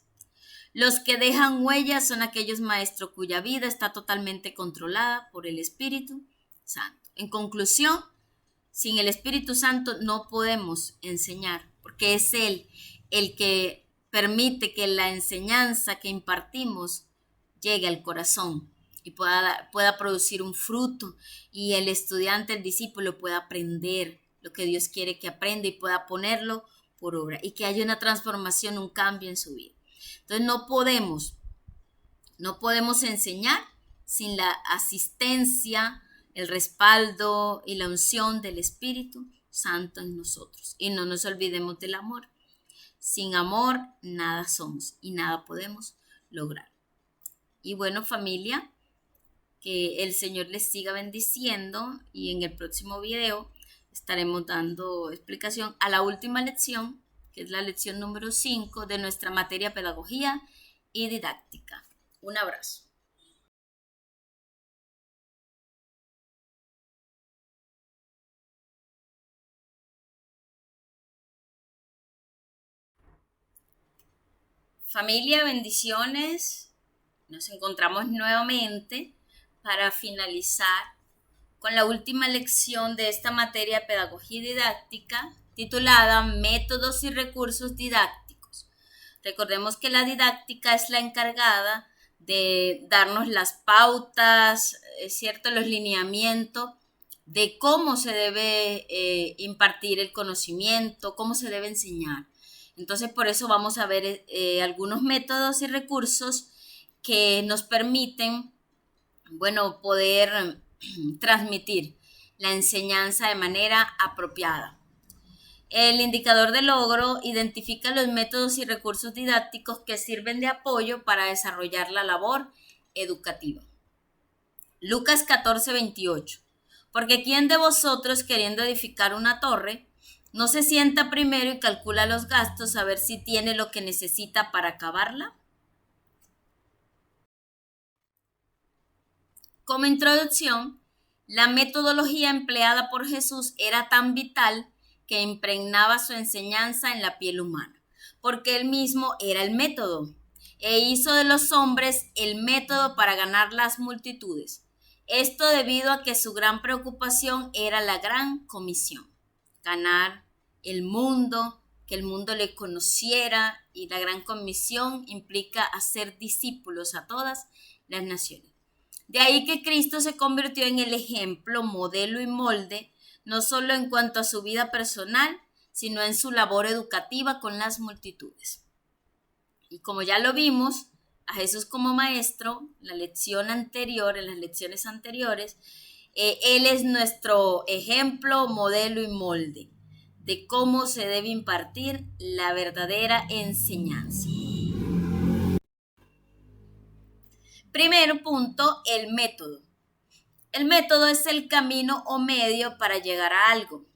Speaker 2: Los que dejan huellas son aquellos maestros cuya vida está totalmente controlada por el Espíritu Santo. En conclusión, sin el Espíritu Santo no podemos enseñar, porque es Él el que permite que la enseñanza que impartimos llegue al corazón y pueda producir un fruto, y el estudiante, el discípulo, pueda aprender lo que Dios quiere que aprenda y pueda ponerlo por obra, y que haya una transformación, un cambio en su vida. Entonces no podemos enseñar sin la asistencia, el respaldo y la unción del Espíritu Santo en nosotros. Y no nos olvidemos del amor. Sin amor nada somos y nada podemos lograr. Y bueno, familia, que el Señor les siga bendiciendo, y en el próximo video estaremos dando explicación a la última lección, que es la lección número 5 de nuestra materia Pedagogía y Didáctica. Un abrazo. Familia, bendiciones. Nos encontramos nuevamente para finalizar con la última lección de esta materia de pedagogía didáctica titulada Métodos y recursos didácticos. Recordemos que la didáctica es la encargada de darnos las pautas, es cierto, los lineamientos de cómo se debe impartir el conocimiento, cómo se debe enseñar. Entonces, por eso vamos a ver algunos métodos y recursos que nos permiten, bueno, poder transmitir la enseñanza de manera apropiada. El indicador de logro identifica los métodos y recursos didácticos que sirven de apoyo para desarrollar la labor educativa. Lucas 14:28. Porque ¿quién de vosotros, queriendo edificar una torre, no se sienta primero y calcula los gastos a ver si tiene lo que necesita para acabarla? Como introducción, la metodología empleada por Jesús era tan vital que impregnaba su enseñanza en la piel humana, porque él mismo era el método, e hizo de los hombres el método para ganar las multitudes. Esto debido a que su gran preocupación era la gran comisión, ganar el mundo, que el mundo le conociera, y la gran comisión implica hacer discípulos a todas las naciones. De ahí que Cristo se convirtió en el ejemplo, modelo y molde, no solo en cuanto a su vida personal, sino en su labor educativa con las multitudes. Y como ya lo vimos, a Jesús como maestro, en las lecciones anteriores, Él es nuestro ejemplo, modelo y molde de cómo se debe impartir la verdadera enseñanza. Primer punto, el método. El método es el camino o medio para llegar a algo.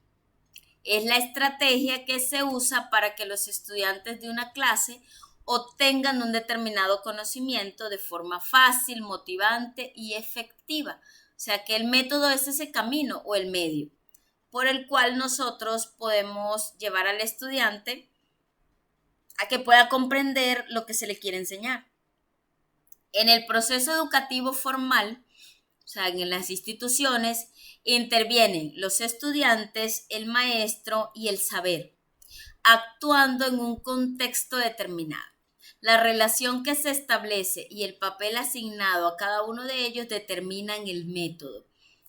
Speaker 2: Es la estrategia que se usa para que los estudiantes de una clase obtengan un determinado conocimiento de forma fácil, motivante y efectiva. O sea que el método es ese camino o el medio por el cual nosotros podemos llevar al estudiante a que pueda comprender lo que se le quiere enseñar. En el proceso educativo formal, o sea, en las instituciones, intervienen los estudiantes, el maestro y el saber, actuando en un contexto determinado. La relación que se establece y el papel asignado a cada uno de ellos determinan el método,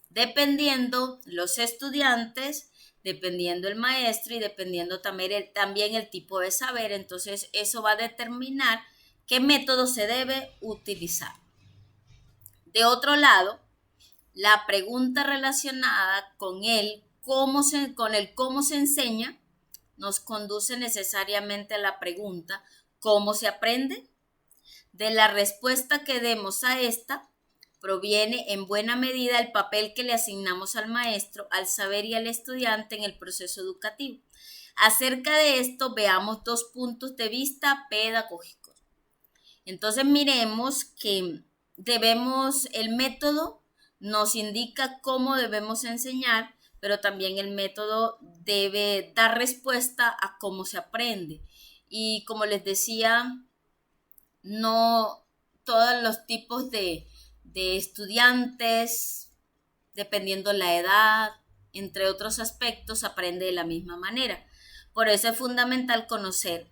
Speaker 2: dependiendo los estudiantes, dependiendo el maestro y dependiendo también el tipo de saber. Entonces, eso va a determinar qué método se debe utilizar. De otro lado, la pregunta relacionada con el cómo se enseña nos conduce necesariamente a la pregunta ¿cómo se aprende? De la respuesta que demos a esta proviene en buena medida el papel que le asignamos al maestro, al saber y al estudiante en el proceso educativo. Acerca de esto veamos dos puntos de vista pedagógicos. Entonces miremos que el método nos indica cómo debemos enseñar, pero también el método debe dar respuesta a cómo se aprende. Y como les decía, no todos los tipos de estudiantes, dependiendo la edad, entre otros aspectos, aprende de la misma manera. Por eso es fundamental conocer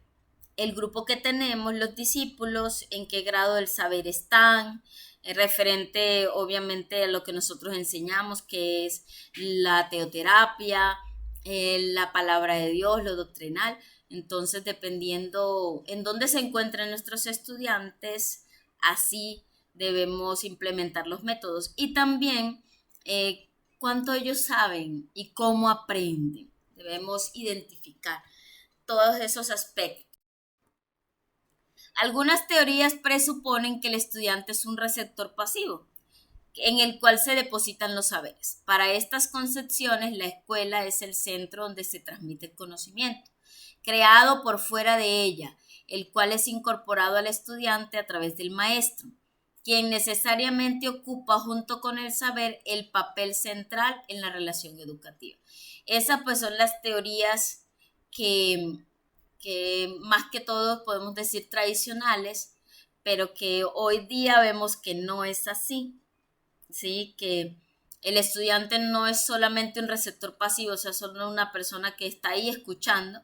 Speaker 2: el grupo que tenemos, los discípulos, en qué grado del saber están, referente obviamente a lo que nosotros enseñamos, que es la teoterapia, la palabra de Dios, lo doctrinal. Entonces, dependiendo en dónde se encuentran nuestros estudiantes, así debemos implementar los métodos. Y también cuánto ellos saben y cómo aprenden. Debemos identificar todos esos aspectos. Algunas teorías presuponen que el estudiante es un receptor pasivo, en el cual se depositan los saberes. Para estas concepciones, la escuela es el centro donde se transmite el conocimiento, creado por fuera de ella, el cual es incorporado al estudiante a través del maestro, quien necesariamente ocupa junto con el saber el papel central en la relación educativa. Esas pues son las teorías que más que todo podemos decir tradicionales, pero que hoy día vemos que no es así, ¿sí? Que El estudiante no es solamente un receptor pasivo, o sea, solo una persona que está ahí escuchando,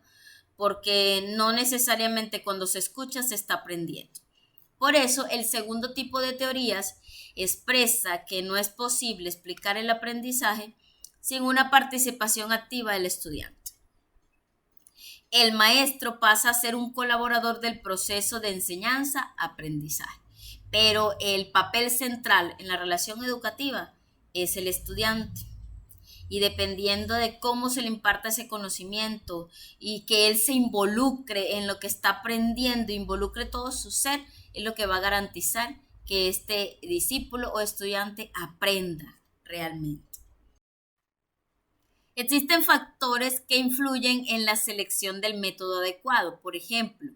Speaker 2: porque no necesariamente cuando se escucha se está aprendiendo. Por eso, el segundo tipo de teorías expresa que no es posible explicar el aprendizaje sin una participación activa del estudiante. El maestro pasa a ser un colaborador del proceso de enseñanza-aprendizaje, pero el papel central en la relación educativa es el estudiante. Y dependiendo de cómo se le imparta ese conocimiento y que él se involucre en lo que está aprendiendo, involucre todo su ser, es lo que va a garantizar que este discípulo o estudiante aprenda realmente. Existen factores que influyen en la selección del método adecuado. Por ejemplo,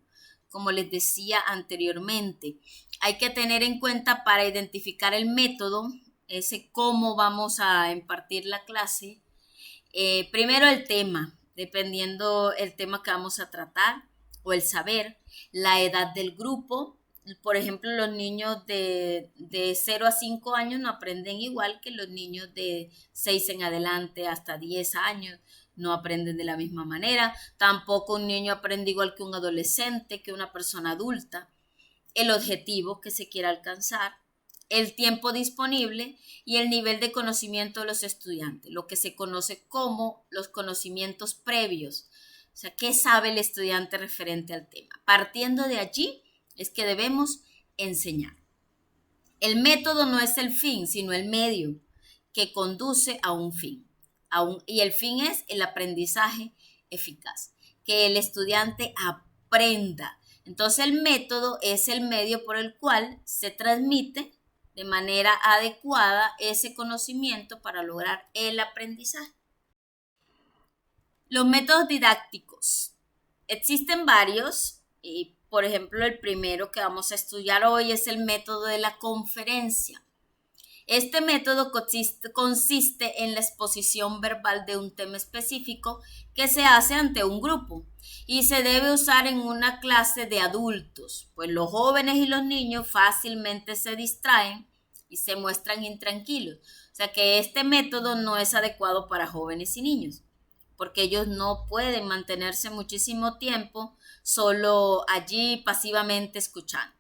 Speaker 2: como les decía anteriormente, hay que tener en cuenta para identificar el método, ese cómo vamos a impartir la clase. Primero el tema, dependiendo el tema que vamos a tratar, o el saber, la edad del grupo. Por ejemplo, los niños de 0 a 5 años no aprenden igual que los niños de 6 en adelante hasta 10 años, no aprenden de la misma manera. Tampoco un niño aprende igual que un adolescente, que una persona adulta. El objetivo que se quiera alcanzar, el tiempo disponible y el nivel de conocimiento de los estudiantes, lo que se conoce como los conocimientos previos. O sea, ¿qué sabe el estudiante referente al tema? Partiendo de allí es que debemos enseñar. El método no es el fin, sino el medio que conduce a un fin. Y el fin es el aprendizaje eficaz, que el estudiante aprenda. Entonces el método es el medio por el cual se transmite de manera adecuada ese conocimiento para lograr el aprendizaje. Los métodos didácticos. Existen varios, y por ejemplo el primero que vamos a estudiar hoy es el método de la conferencia. Este método consiste en la exposición verbal de un tema específico que se hace ante un grupo y se debe usar en una clase de adultos, pues los jóvenes y los niños fácilmente se distraen y se muestran intranquilos. O sea que este método no es adecuado para jóvenes y niños, porque ellos no pueden mantenerse muchísimo tiempo solo allí pasivamente escuchando.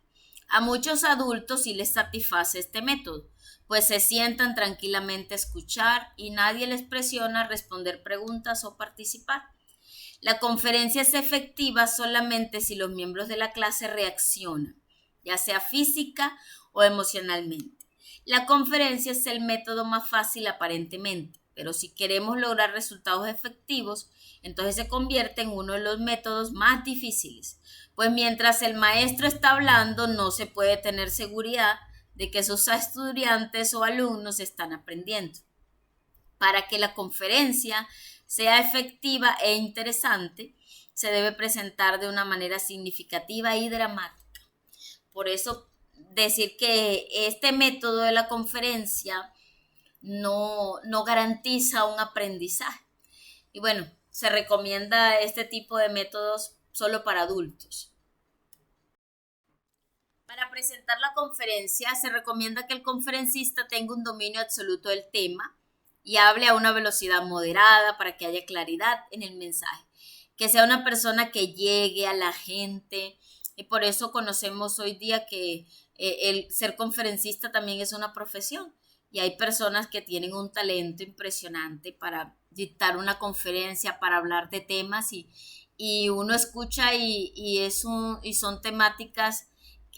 Speaker 2: A muchos adultos sí les satisface este método, pues se sientan tranquilamente a escuchar y nadie les presiona a responder preguntas o participar. La conferencia es efectiva solamente si los miembros de la clase reaccionan, ya sea física o emocionalmente. La conferencia es el método más fácil aparentemente, pero si queremos lograr resultados efectivos, entonces se convierte en uno de los métodos más difíciles, pues mientras el maestro está hablando no se puede tener seguridad de que sus estudiantes o alumnos están aprendiendo. Para que la conferencia sea efectiva e interesante, se debe presentar de una manera significativa y dramática. Por eso decir que este método de la conferencia no garantiza un aprendizaje. Y bueno, se recomienda este tipo de métodos solo para adultos. Para presentar la conferencia, se recomienda que el conferencista tenga un dominio absoluto del tema y hable a una velocidad moderada para que haya claridad en el mensaje. Que sea una persona que llegue a la gente. Y por eso conocemos hoy día que el ser conferencista también es una profesión. Y hay personas que tienen un talento impresionante para dictar una conferencia, para hablar de temas y uno escucha y son temáticas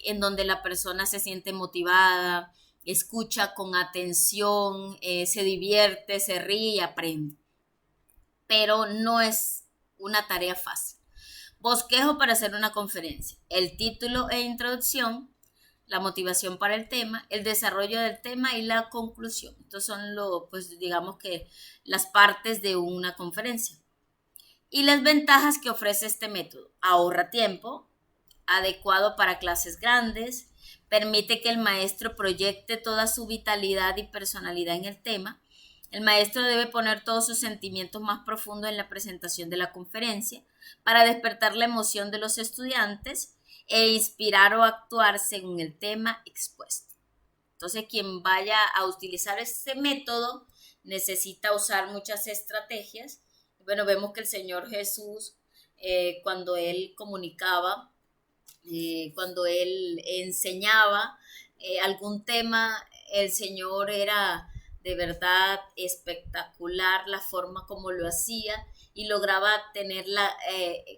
Speaker 2: en donde la persona se siente motivada, escucha con atención, se divierte, se ríe y aprende. Pero no es una tarea fácil. Bosquejo para hacer una conferencia. El título e introducción, la motivación para el tema, el desarrollo del tema y la conclusión. Estos son digamos que las partes de una conferencia. Y las ventajas que ofrece este método. Ahorra tiempo, adecuado para clases grandes, permite que el maestro proyecte toda su vitalidad y personalidad en el tema. El maestro debe poner todos sus sentimientos más profundos en la presentación de la conferencia para despertar la emoción de los estudiantes e inspirar o actuar según el tema expuesto. Entonces, quien vaya a utilizar este método necesita usar muchas estrategias. Bueno, vemos que el Señor Jesús, cuando Él comunicaba, cuando Él enseñaba algún tema, el Señor era de verdad espectacular la forma como lo hacía y lograba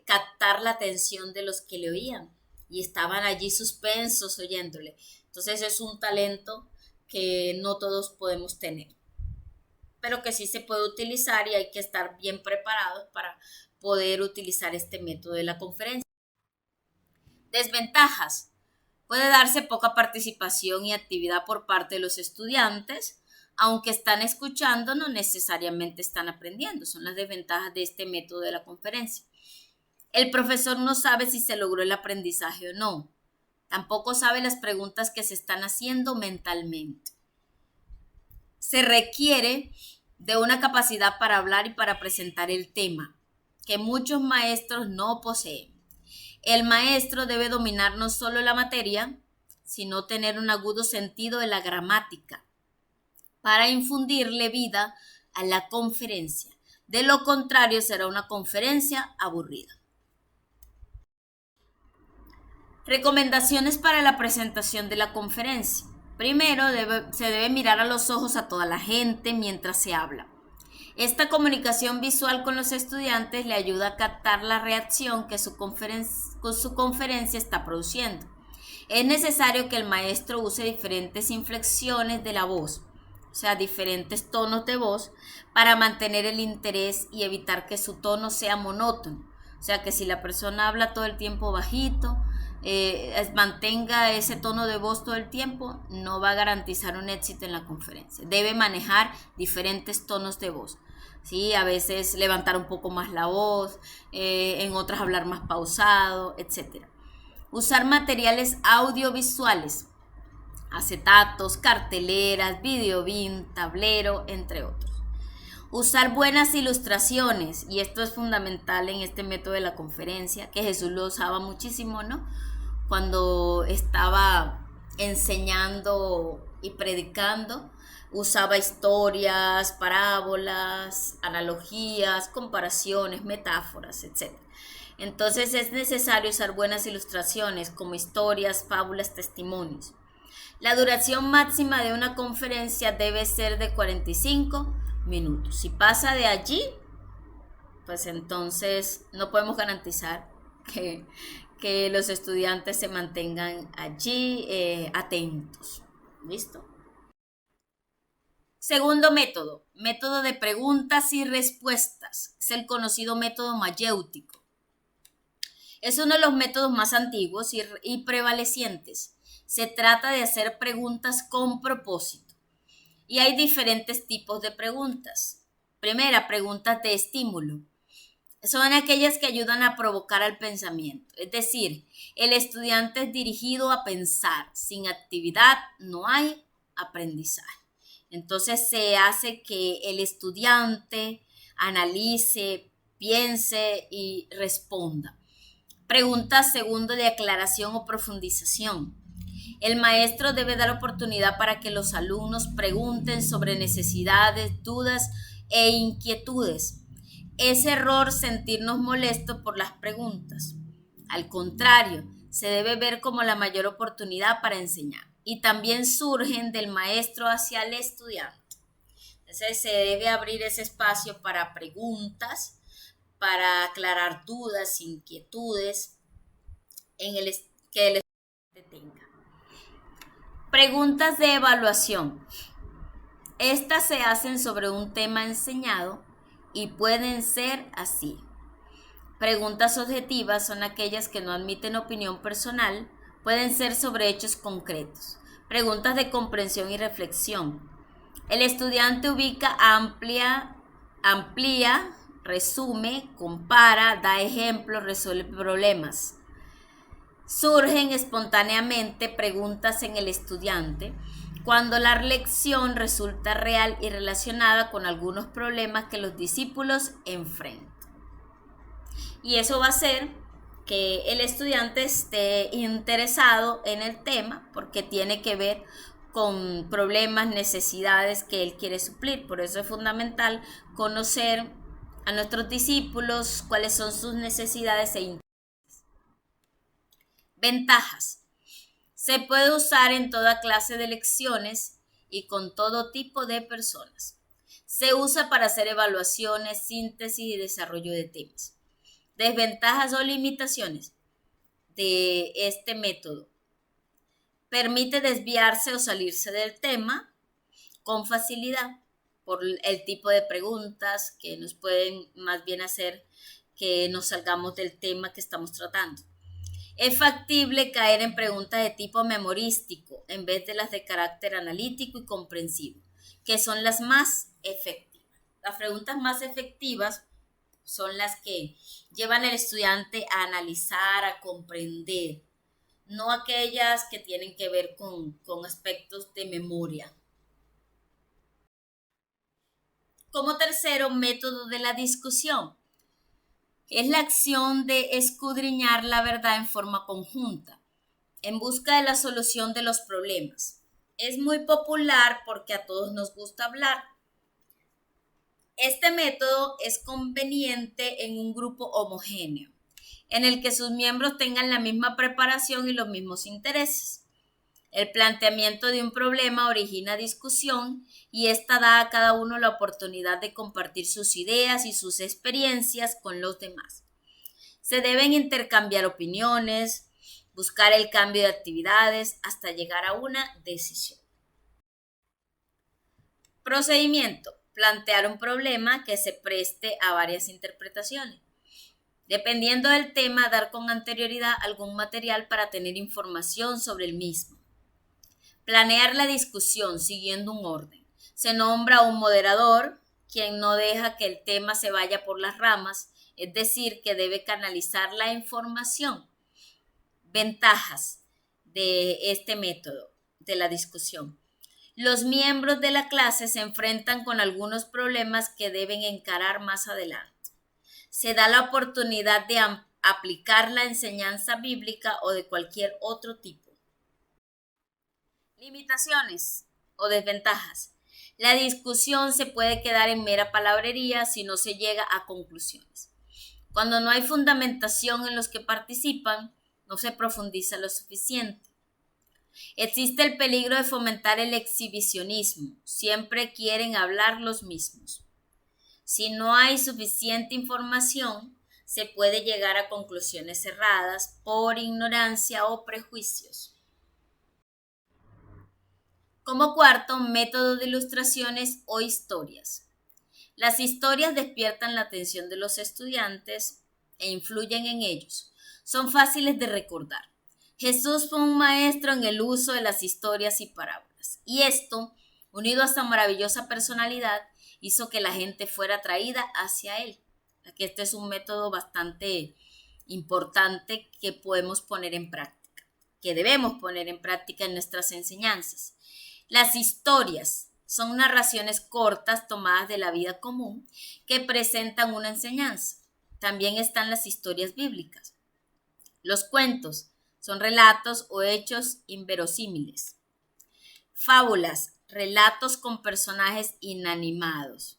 Speaker 2: captar la atención de los que le oían y estaban allí suspensos oyéndole. Entonces es un talento que no todos podemos tener, pero que sí se puede utilizar y hay que estar bien preparados para poder utilizar este método de la conferencia. Desventajas. Puede darse poca participación y actividad por parte de los estudiantes, aunque están escuchando, no necesariamente están aprendiendo. Son las desventajas de este método de la conferencia. El profesor no sabe si se logró el aprendizaje o no. Tampoco sabe las preguntas que se están haciendo mentalmente. Se requiere de una capacidad para hablar y para presentar el tema, que muchos maestros no poseen. El maestro debe dominar no solo la materia, sino tener un agudo sentido de la gramática para infundirle vida a la conferencia. De lo contrario, será una conferencia aburrida. Recomendaciones para la presentación de la conferencia. Primero, se debe mirar a los ojos a toda la gente mientras se habla. Esta comunicación visual con los estudiantes le ayuda a captar la reacción que su conferencia está produciendo. Es necesario que el maestro use diferentes inflexiones de la voz, o sea, diferentes tonos de voz, para mantener el interés y evitar que su tono sea monótono. O sea, que si la persona habla todo el tiempo bajito, mantenga ese tono de voz todo el tiempo, no va a garantizar un éxito en la conferencia. Debe manejar diferentes tonos de voz. ¿Sí? A veces levantar un poco más la voz, en otras hablar más pausado, etc. Usar materiales audiovisuales, acetatos, carteleras, videobin, tablero, entre otros. Usar buenas ilustraciones, y esto es fundamental en este método de la conferencia, que Jesús lo usaba muchísimo, ¿no? Cuando estaba enseñando y predicando, usaba historias, parábolas, analogías, comparaciones, metáforas, etc. Entonces es necesario usar buenas ilustraciones como historias, fábulas, testimonios. La duración máxima de una conferencia debe ser de 45 minutos. Si pasa de allí, pues entonces no podemos garantizar que los estudiantes se mantengan allí atentos. ¿Listo? Segundo método, método de preguntas y respuestas. Es el conocido método mayéutico. Es uno de los métodos más antiguos y prevalecientes. Se trata de hacer preguntas con propósito. Y hay diferentes tipos de preguntas. Primera, preguntas de estímulo. Son aquellas que ayudan a provocar al pensamiento. Es decir, el estudiante es dirigido a pensar. Sin actividad no hay aprendizaje. Entonces se hace que el estudiante analice, piense y responda. Preguntas segundo de aclaración o profundización. El maestro debe dar oportunidad para que los alumnos pregunten sobre necesidades, dudas e inquietudes. Es error sentirnos molestos por las preguntas. Al contrario, se debe ver como la mayor oportunidad para enseñar. Y también surgen del maestro hacia el estudiante. Entonces se debe abrir ese espacio para preguntas, para aclarar dudas, inquietudes que el estudiante tenga. Preguntas de evaluación. Estas se hacen sobre un tema enseñado y pueden ser así. Preguntas objetivas son aquellas que no admiten opinión personal, pueden ser sobre hechos concretos. Preguntas de comprensión y reflexión. El estudiante ubica, amplía, resume, compara, da ejemplos, resuelve problemas. Surgen espontáneamente preguntas en el estudiante cuando la lección resulta real y relacionada con algunos problemas que los discípulos enfrentan. Y eso va a hacer que el estudiante esté interesado en el tema porque tiene que ver con problemas, necesidades que él quiere suplir. Por eso es fundamental conocer a nuestros discípulos, cuáles son sus necesidades e intereses. Ventajas. Se puede usar en toda clase de lecciones y con todo tipo de personas. Se usa para hacer evaluaciones, síntesis y desarrollo de temas. Desventajas o limitaciones de este método. Permite desviarse o salirse del tema con facilidad por el tipo de preguntas que nos pueden más bien hacer que nos salgamos del tema que estamos tratando. Es factible caer en preguntas de tipo memorístico en vez de las de carácter analítico y comprensivo, que son las más efectivas. Las preguntas más efectivas son las que llevan al estudiante a analizar, a comprender, no aquellas que tienen que ver con aspectos de memoria. Como tercero, método de la discusión. Es la acción de escudriñar la verdad en forma conjunta, en busca de la solución de los problemas. Es muy popular porque a todos nos gusta hablar. Este método es conveniente en un grupo homogéneo, en el que sus miembros tengan la misma preparación y los mismos intereses. El planteamiento de un problema origina discusión y esta da a cada uno la oportunidad de compartir sus ideas y sus experiencias con los demás. Se deben intercambiar opiniones, buscar el cambio de actividades hasta llegar a una decisión. Procedimiento: plantear un problema que se preste a varias interpretaciones. Dependiendo del tema, dar con anterioridad algún material para tener información sobre el mismo. Planear la discusión siguiendo un orden. Se nombra un moderador, quien no deja que el tema se vaya por las ramas, es decir, que debe canalizar la información. Ventajas de este método de la discusión. Los miembros de la clase se enfrentan con algunos problemas que deben encarar más adelante. Se da la oportunidad de aplicar la enseñanza bíblica o de cualquier otro tipo. Limitaciones o desventajas. La discusión se puede quedar en mera palabrería si no se llega a conclusiones. Cuando no hay fundamentación en los que participan, no se profundiza lo suficiente. Existe el peligro de fomentar el exhibicionismo. Siempre quieren hablar los mismos. Si no hay suficiente información, se puede llegar a conclusiones cerradas por ignorancia o prejuicios. Como cuarto, método de ilustraciones o historias. Las historias despiertan la atención de los estudiantes e influyen en ellos. Son fáciles de recordar. Jesús fue un maestro en el uso de las historias y parábolas. Y esto, unido a esta maravillosa personalidad, hizo que la gente fuera atraída hacia él. Aquí este es un método bastante importante que podemos poner en práctica, que debemos poner en práctica en nuestras enseñanzas. Las historias son narraciones cortas tomadas de la vida común que presentan una enseñanza. También están las historias bíblicas. Los cuentos son relatos o hechos inverosímiles. Fábulas, relatos con personajes inanimados.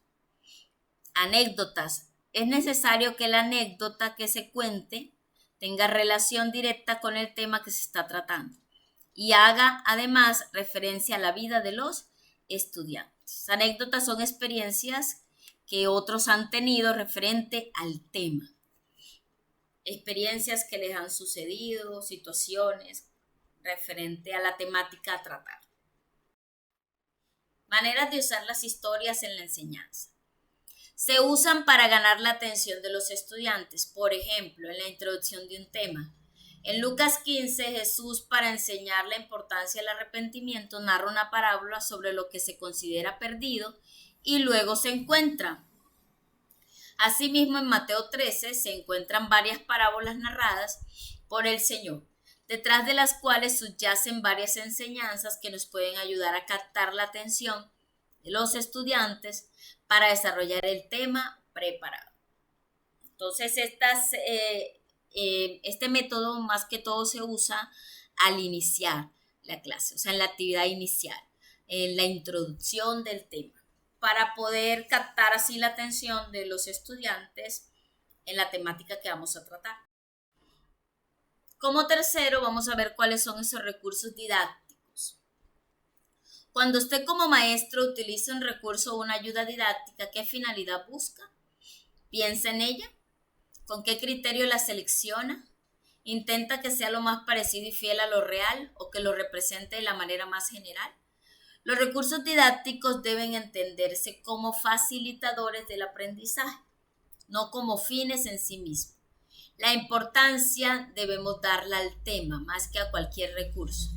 Speaker 2: Anécdotas. Es necesario que la anécdota que se cuente tenga relación directa con el tema que se está tratando y haga además referencia a la vida de los estudiantes. Anécdotas son experiencias que otros han tenido referente al tema. Experiencias que les han sucedido, situaciones referente a la temática a tratar. Maneras de usar las historias en la enseñanza. Se usan para ganar la atención de los estudiantes, por ejemplo, en la introducción de un tema. En Lucas 15, Jesús, para enseñar la importancia del arrepentimiento, narra una parábola sobre lo que se considera perdido y luego se encuentra. Asimismo, en Mateo 13 se encuentran varias parábolas narradas por el Señor, detrás de las cuales subyacen varias enseñanzas que nos pueden ayudar a captar la atención de los estudiantes para desarrollar el tema preparado. Entonces, este método más que todo se usa al iniciar, la clase, o sea, en la actividad inicial, en la introducción del tema, para poder captar así la atención de los estudiantes en la temática que vamos a tratar. Como tercero, vamos a ver cuáles son esos recursos didácticos. Cuando usted como maestro utiliza un recurso o una ayuda didáctica, ¿qué finalidad busca? Piensa en ella. ¿Con qué criterio la selecciona? ¿Intenta que sea lo más parecido y fiel a lo real o que lo represente de la manera más general? Los recursos didácticos deben entenderse como facilitadores del aprendizaje, no como fines en sí mismos. La importancia debemos darla al tema más que a cualquier recurso,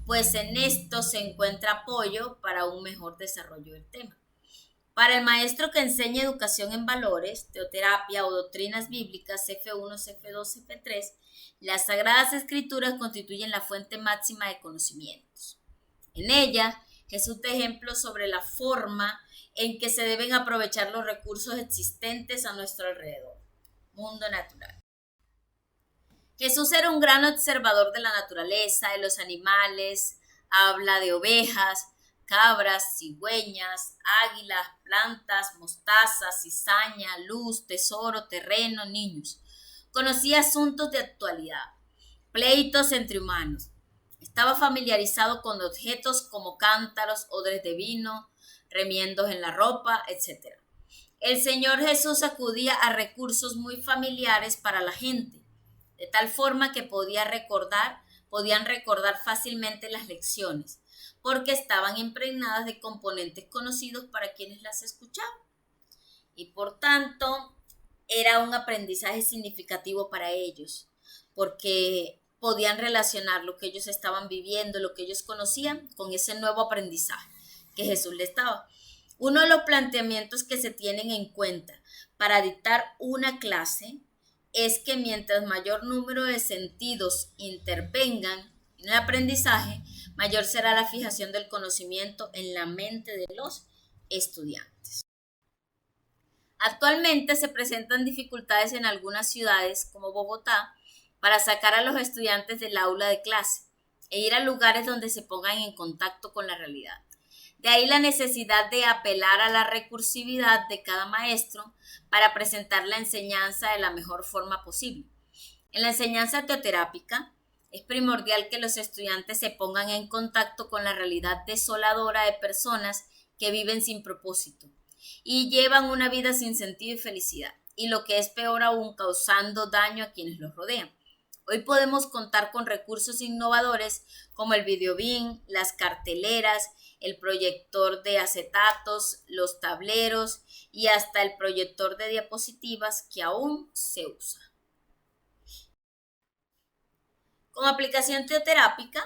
Speaker 2: pues en esto se encuentra apoyo para un mejor desarrollo del tema. Para el maestro que enseña educación en valores, teoterapia o doctrinas bíblicas F1, F2, F3, las Sagradas Escrituras constituyen la fuente máxima de conocimientos. En ella, Jesús da ejemplos sobre la forma en que se deben aprovechar los recursos existentes a nuestro alrededor, mundo natural. Jesús era un gran observador de la naturaleza, de los animales, habla de ovejas, cabras, cigüeñas, águilas, plantas, mostaza, cizaña, luz, tesoro, terreno, niños. Conocía asuntos de actualidad, pleitos entre humanos. Estaba familiarizado con objetos como cántaros, odres de vino, remiendos en la ropa, etc. El Señor Jesús acudía a recursos muy familiares para la gente, de tal forma que podían recordar fácilmente las lecciones, porque estaban impregnadas de componentes conocidos para quienes las escuchaban. Y por tanto, era un aprendizaje significativo para ellos, porque podían relacionar lo que ellos estaban viviendo, lo que ellos conocían, con ese nuevo aprendizaje que Jesús les daba. Uno de los planteamientos que se tienen en cuenta para dictar una clase es que mientras mayor número de sentidos intervengan en el aprendizaje, mayor será la fijación del conocimiento en la mente de los estudiantes. Actualmente se presentan dificultades en algunas ciudades, como Bogotá, para sacar a los estudiantes del aula de clase e ir a lugares donde se pongan en contacto con la realidad. De ahí la necesidad de apelar a la recursividad de cada maestro para presentar la enseñanza de la mejor forma posible. En la enseñanza teoterápica es primordial que los estudiantes se pongan en contacto con la realidad desoladora de personas que viven sin propósito y llevan una vida sin sentido y felicidad, y lo que es peor aún, causando daño a quienes los rodean. Hoy podemos contar con recursos innovadores como el videobeam, las carteleras, el proyector de acetatos, los tableros y hasta el proyector de diapositivas que aún se usa. Como aplicación teoterápica,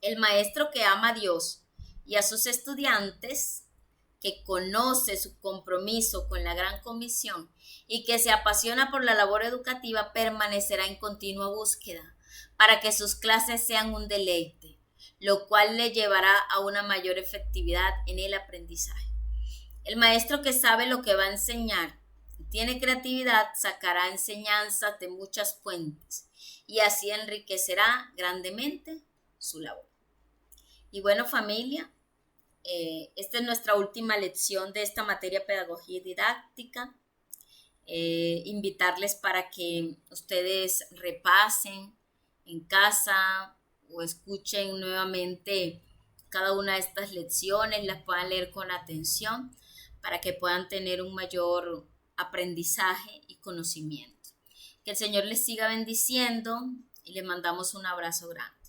Speaker 2: el maestro que ama a Dios y a sus estudiantes, que conoce su compromiso con la gran comisión y que se apasiona por la labor educativa, permanecerá en continua búsqueda para que sus clases sean un deleite, lo cual le llevará a una mayor efectividad en el aprendizaje. El maestro que sabe lo que va a enseñar y tiene creatividad sacará enseñanzas de muchas fuentes y así enriquecerá grandemente su labor. Y bueno, familia, esta es nuestra última lección de esta materia pedagogía y didáctica. Invitarles para que ustedes repasen en casa o escuchen nuevamente cada una de estas lecciones, las puedan leer con atención para que puedan tener un mayor aprendizaje y conocimiento. Que el Señor les siga bendiciendo y les mandamos un abrazo grande.